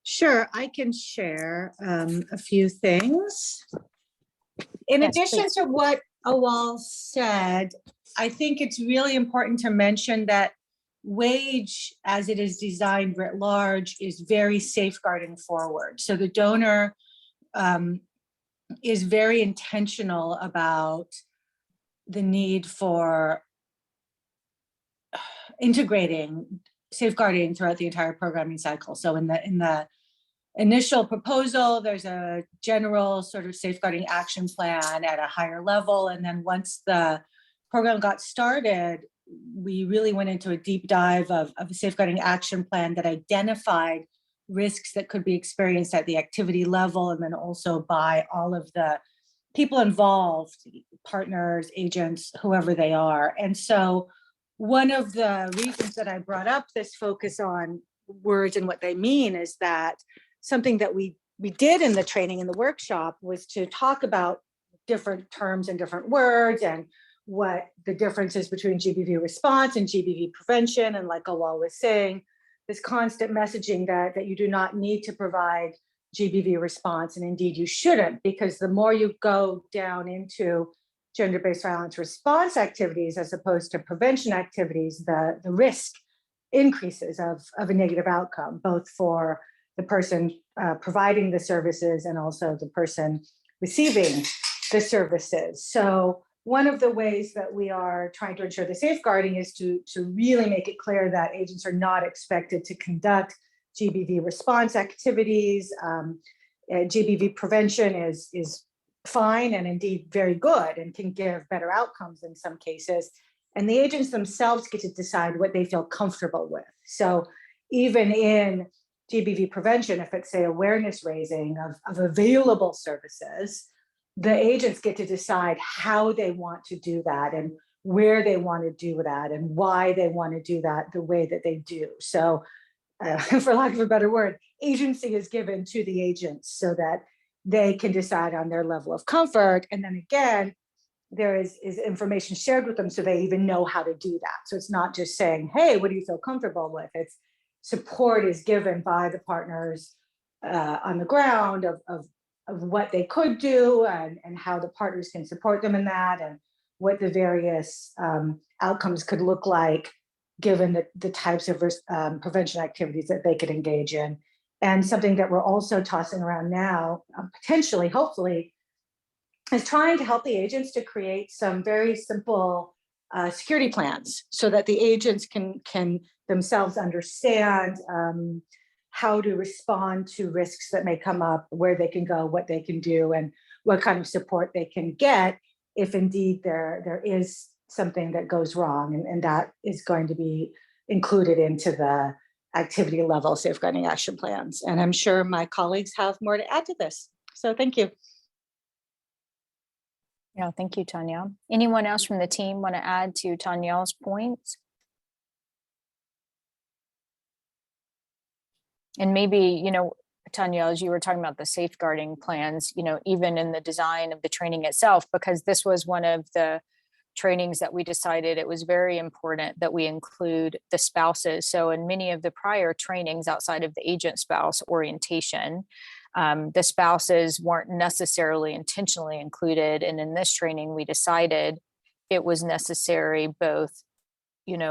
Sure, I can share a few things. In addition to what Awal said, I think it's really important to mention that WAGE, as it is designed writ large, is very safeguarding forward. So the donor is very intentional about the need for integrating safeguarding throughout the entire programming cycle. So in the initial proposal, there's a general sort of safeguarding action plan at a higher level. And then once the program got started, we really went into a deep dive of a safeguarding action plan that identified risks that could be experienced at the activity level, and then also by all of the people involved, partners, agents, whoever they are. And so one of the reasons that I brought up this focus on words and what they mean is that something that we did in the training in the workshop was to talk about different terms and different words and what the difference is between GBV response and GBV prevention. And like Awal was saying, this constant messaging that you do not need to provide GBV response, and indeed you shouldn't, because the more you go down into gender-based violence response activities as opposed to prevention activities, the risk increases of a negative outcome, both for the person providing the services and also the person receiving the services. So one of the ways that we are trying to ensure the safeguarding is to really make it clear that agents are not expected to conduct GBV response activities. GBV prevention is fine and indeed very good and can give better outcomes in some cases. And the agents themselves get to decide what they feel comfortable with. So even in GBV prevention, if it's, say, awareness raising of available services, the agents get to decide how they want to do that and where they want to do that and why they want to do that the way that they do. So for lack of a better word, agency is given to the agents so that they can decide on their level of comfort. And then again, there is information shared with them so they even know how to do that. So it's not just saying, hey, what do you feel comfortable with? It's support is given by the partners on the ground of what they could do and how the partners can support them in that and what the various outcomes could look like given the types of prevention activities that they could engage in. And something that we're also tossing around now, potentially, hopefully, is trying to help the agents to create some very simple security plans so that the agents can themselves understand how to respond to risks that may come up, where they can go, what they can do, and what kind of support they can get if indeed there is something that goes wrong. And that is going to be included into the activity level safeguarding action plans. And I'm sure my colleagues have more to add to this. So thank you. Yeah, thank you, Tanya. Anyone else from the team want to add to Tanya's points? And maybe, Tanya, as you were talking about the safeguarding plans, even in the design of the training itself, because this was one of the trainings that we decided it was very important that we include the spouses. So in many of the prior trainings outside of the agent spouse orientation, the spouses weren't necessarily intentionally included. And in this training, we decided it was necessary both,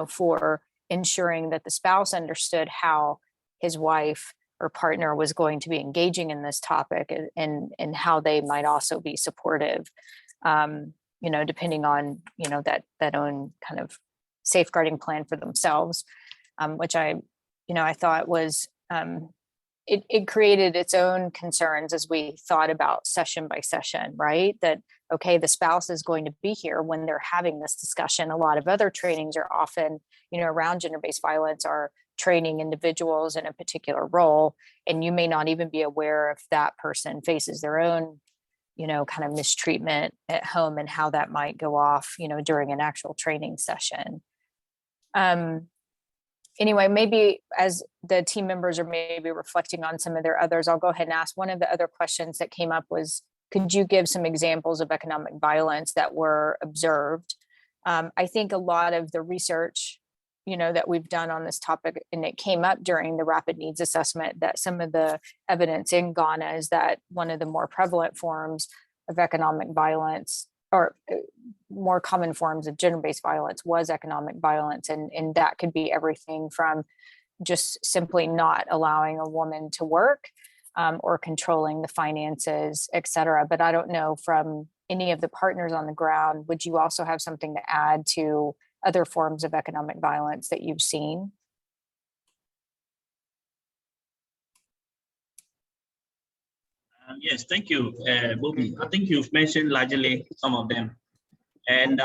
for ensuring that the spouse understood how his wife or partner was going to be engaging in this topic and how they might also be supportive, depending on, that own kind of safeguarding plan for themselves, which I thought was, it created its own concerns as we thought about session by session, right? That, okay, the spouse is going to be here when they're having this discussion. A lot of other trainings are often, around gender-based violence are training individuals in a particular role, and you may not even be aware if that person faces their own, kind of mistreatment at home and how that might go off, during an actual training session. Anyway, maybe as the team members are maybe reflecting on some of their others, I'll go ahead and ask one of the other questions that came up was, could you give some examples of economic violence that were observed? I think a lot of the research, that we've done on this topic, and it came up during the rapid needs assessment, that some of the evidence in Ghana is that one of the more prevalent forms of economic violence, or more common forms of gender-based violence, was economic violence. And that could be everything from just simply not allowing a woman to work or controlling the finances, et cetera. But I don't know, from any of the partners on the ground, would you also have something to add to other forms of economic violence that you've seen? Yes, thank you, Bobby. I think you've mentioned largely some of them. And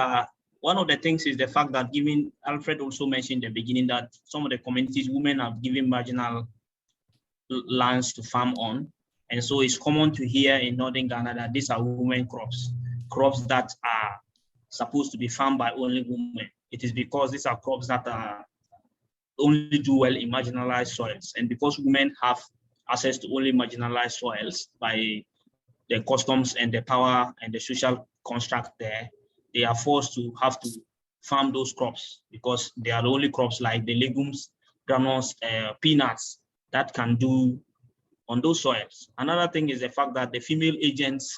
one of the things is the fact that given, Alfred also mentioned in the beginning that some of the communities, women have given marginal lands to farm on. And so it's common to hear in Northern Ghana that these are women crops, crops that are supposed to be farmed by only women. It is because these are crops that are only do well in marginalized soils. And because women have access to only marginalized soils by the customs and the power and the social construct there, they are forced to have to farm those crops because they are the only crops like the legumes, granules, peanuts that can do on those soils. Another thing is the fact that the female agents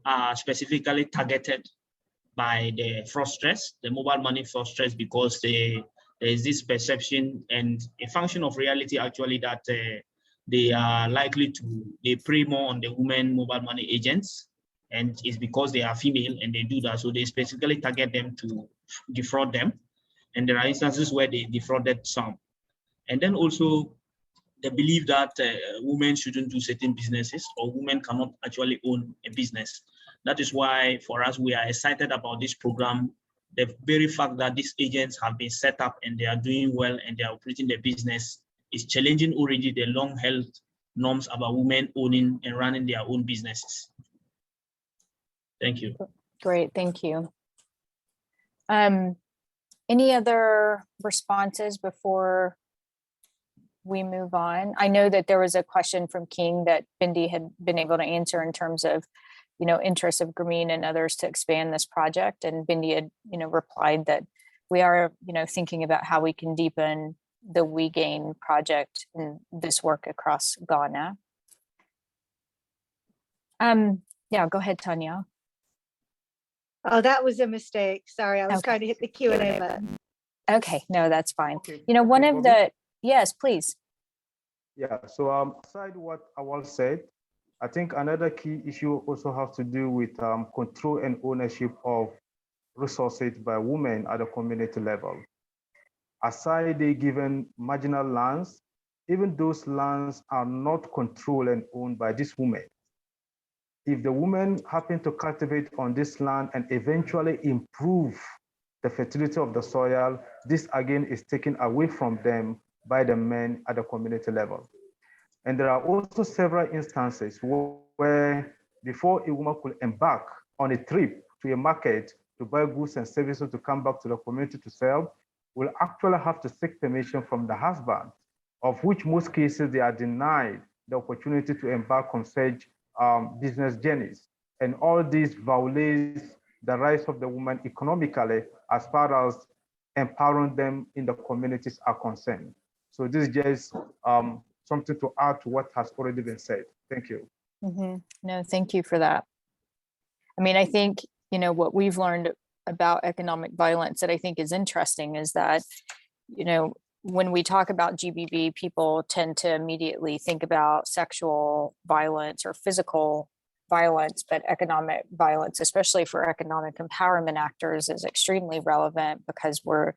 are specifically targeted by the fraudsters, the mobile money fraudsters, because there is this perception and a function of reality actually that they are likely to, they prey more on the women mobile money agents, and it's because they are female and they do that. So they specifically target them to defraud them. And there are instances where they defrauded some. And then also they believe that women shouldn't do certain businesses or women cannot actually own a business. That is why for us, we are excited about this program. The very fact that these agents have been set up and they are doing well and they are operating their business is challenging already the long-held norms about women owning and running their own businesses. Thank you. Great, thank you. Any other responses before we move on? I know that there was a question from King that Bindi had been able to answer in terms of, interest of Grameen and others to expand this project. And Bindi had, replied that we are, thinking about how we can deepen the We Gain project and this work across Ghana. Yeah, go ahead, Tanya. Oh, that was a mistake. Sorry, I was trying to hit the Q&A button. Okay, no, that's fine. Okay. One of Bobby? yes, please. Yeah, so aside what Awal said, I think another key issue also has to do with control and ownership of resources by women at the community level. Aside the given marginal lands, even those lands are not controlled and owned by these women. If the women happen to cultivate on this land and eventually improve the fertility of the soil, this again is taken away from them by the men at the community level. And there are also several instances where before a woman could embark on a trip to a market to buy goods and services to come back to the community to sell, will actually have to seek permission from the husband, of which most cases they are denied the opportunity to embark on such business journeys. And all this violates the rights of the woman economically as far as empowering them in the communities are concerned. So this is just something to add to what has already been said. Thank you. Mm-hmm. No, thank you for that. I mean, I think, what we've learned about economic violence that I think is interesting is that, when we talk about GBV, people tend to immediately think about sexual violence or physical violence, but economic violence, especially for economic empowerment actors, is extremely relevant because we're,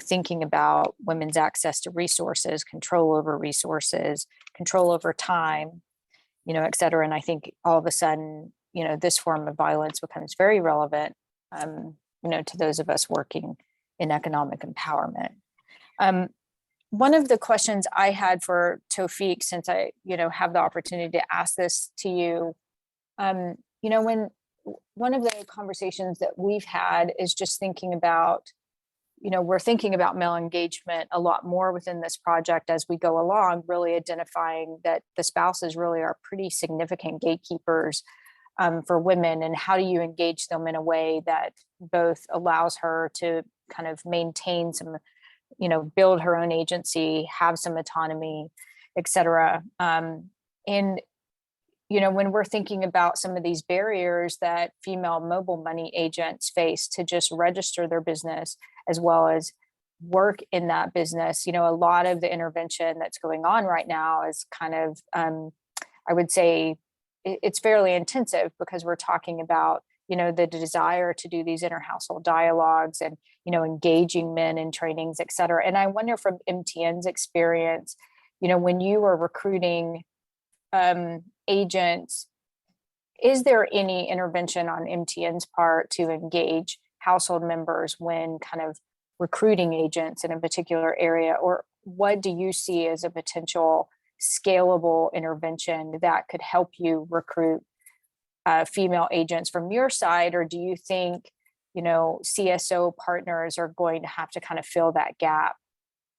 thinking about women's access to resources, control over resources, control over time, et cetera. And I think all of a sudden, this form of violence becomes very relevant, to those of us working in economic empowerment. One of the questions I had for Tawfiq, since I, have the opportunity to ask this to you, when one of the conversations that we've had is just thinking about, we're thinking about male engagement a lot more within this project as we go along, really identifying that the spouses really are pretty significant gatekeepers for women, and how do you engage them in a way that both allows her to kind of maintain some, build her own agency, have some autonomy, et cetera. And when we're thinking about some of these barriers that female mobile money agents face to just register their business as well as work in that business, a lot of the intervention that's going on right now is kind of, I would say it's fairly intensive because we're talking about, the desire to do these inter-household dialogues and, engaging men in trainings, et cetera. And I wonder from MTN's experience, when you were recruiting agents, is there any intervention on MTN's part to engage household members when kind of recruiting agents in a particular area, or what do you see as a potential scalable intervention that could help you recruit female agents from your side? Or do you think, you know, CSO partners are going to have to kind of fill that gap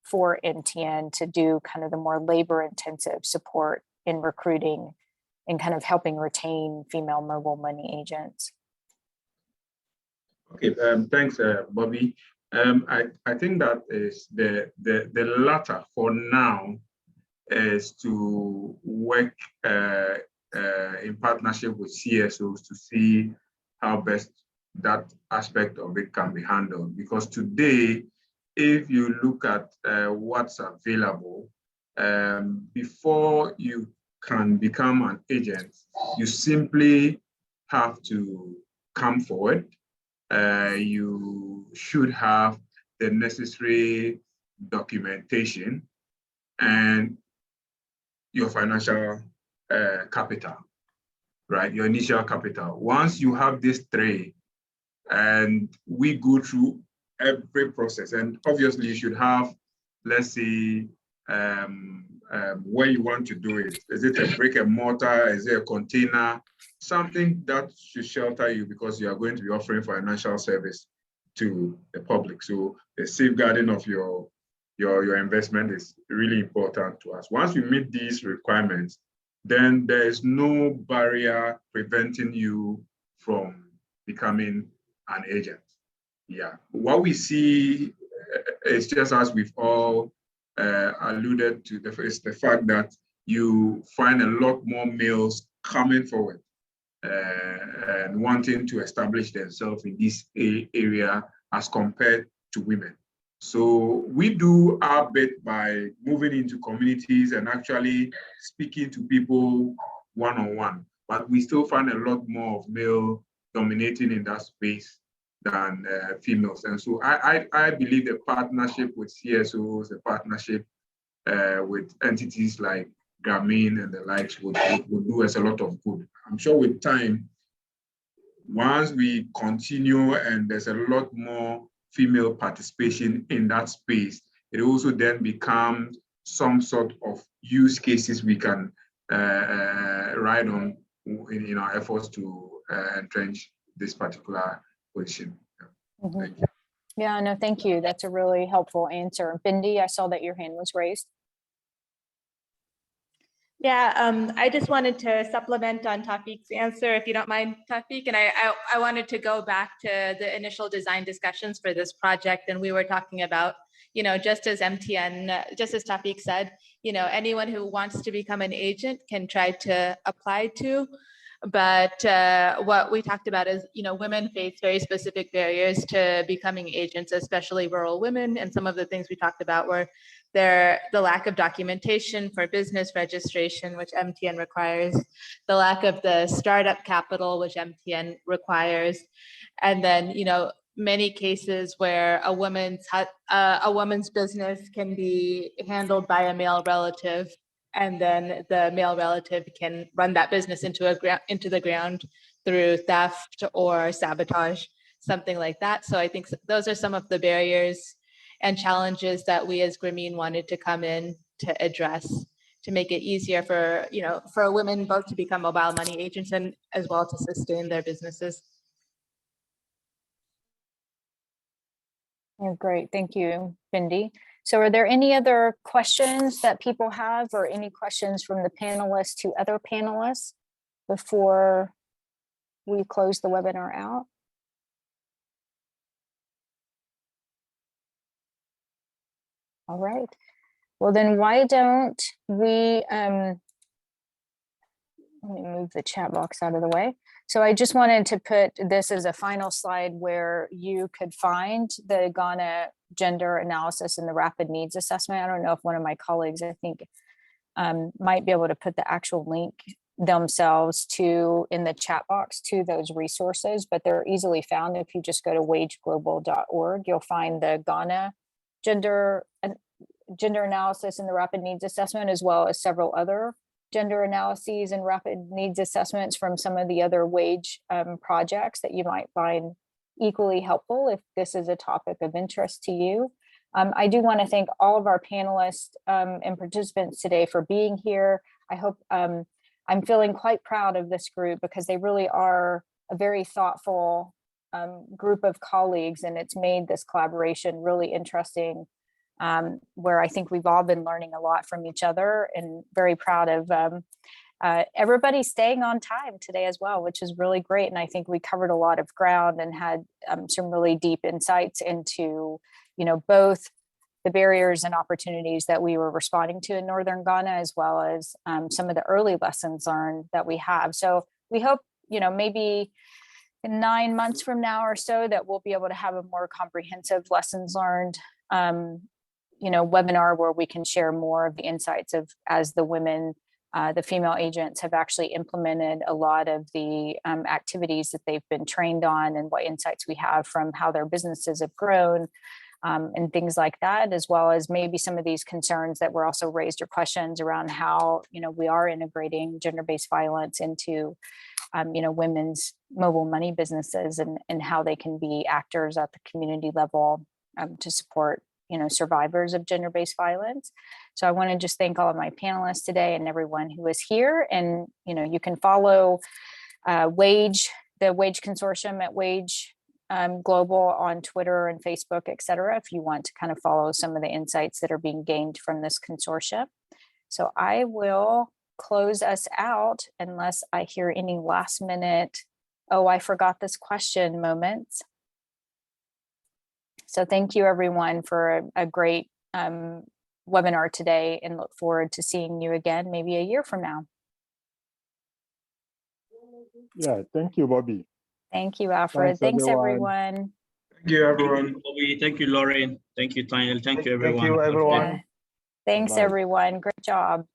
for MTN to do kind of the more labor intensive support in recruiting and kind of helping retain female mobile money agents? Okay, thanks, Bobby. I think that is the latter for now is to work in partnership with CSOs to see how best that aspect of it can be handled. Because today, if you look at what's available, before you can become an agent, you simply have to come forward. You should have the necessary documentation and your financial capital, right? Your initial capital. Once you have these three, and we go through every process, and obviously you should have, let's say, where you want to do it. Is it a brick and mortar? Is it a container? Something that should shelter you because you are going to be offering financial service to the public. So the safeguarding of your investment is really important to us. Once you meet these requirements, then there is no barrier preventing you from becoming an agent. Yeah, what we see is just as we've all alluded to, is the fact that you find a lot more males coming forward and wanting to establish themselves in this area as compared to women. So we do our bit by moving into communities and actually speaking to people one-on-one, but we still find a lot more of male dominating in that space than females. And so I believe the partnership with CSOs, the partnership with entities like Grameen and the likes would do us a lot of good. I'm sure with time, once we continue and there's a lot more female participation in that space, it also then becomes some sort of use cases we can ride on in our efforts to entrench this particular position. Mm-hmm. Thank you. Yeah, no, thank you. That's a really helpful answer. Bindi, I saw that your hand was raised. Yeah, I just wanted to supplement on Tafiq's answer, if you don't mind, Tafiq. And I wanted to go back to the initial design discussions for this project. And we were talking about, you know, just as Tafiq said, you know, anyone who wants to become an agent can try to apply to. But what we talked about is, you know, women face very specific barriers to becoming agents, especially rural women. And some of the things we talked about were the lack of documentation for business registration, which MTN requires, the lack of the startup capital, which MTN requires, and then, you know, many cases where a woman's business can be handled by a male relative, and then the male relative can run that business into the ground through theft or sabotage, something like that. So I think those are some of the barriers and challenges that we as Grameen wanted to come in to address, to make it easier for, you know, for women both to become mobile money agents and as well to sustain their businesses. Oh, great, thank you, Bindi. So are there any other questions that people have, or any questions from the panelists to other panelists before we close the webinar out? All right, well then why don't we, let me move the chat box out of the way. So I just wanted to put this as a final slide where you could find the Ghana gender analysis and the rapid needs assessment. I don't know if one of my colleagues, I think, might be able to put the actual link themselves in the chat box to those resources, but they're easily found. If you just go to wageglobal.org, you'll find the Ghana gender analysis and the rapid needs assessment, as well as several other gender analyses and rapid needs assessments from some of the other wage projects that you might find equally helpful if this is a topic of interest to you. I do want to thank all of our panelists and participants today for being here. I hope I'm feeling quite proud of this group because they really are a very thoughtful group of colleagues, and it's made this collaboration really interesting, where I think we've all been learning a lot from each other, and very proud of everybody staying on time today as well, which is really great. And I think we covered a lot of ground and had some really deep insights into, both the barriers and opportunities that we were responding to in Northern Ghana, as well as some of the early lessons learned that we have. So we hope, maybe in 9 months from now or so, that we'll be able to have a more comprehensive lessons learned, webinar where we can share more of the insights of as the women, the female agents have actually implemented a lot of the activities that they've been trained on, and what insights we have from how their businesses have grown. And things like that, as well as maybe some of these concerns that were also raised or questions around how, we are integrating gender-based violence into, women's mobile money businesses, and how they can be actors at the community level to support, survivors of gender-based violence. So I want to just thank all of my panelists today and everyone who is here. And, you can follow the Wage Consortium at Wage Global on Twitter and Facebook, et cetera, if you want to kind of follow some of the insights that are being gained from this consortium. So I will close us out unless I hear any last minute, oh, I forgot this question moments. So thank you everyone for a great webinar today, and look forward to seeing you again maybe a year from now. Yeah, thank you, Bobby. Thank you, Alfred. Thanks everyone. Thank you, everyone. Thank you, Lauren. Thank you, Tyler. Thank you, everyone. Thank you, everyone. Thanks, Bye. everyone. Great job.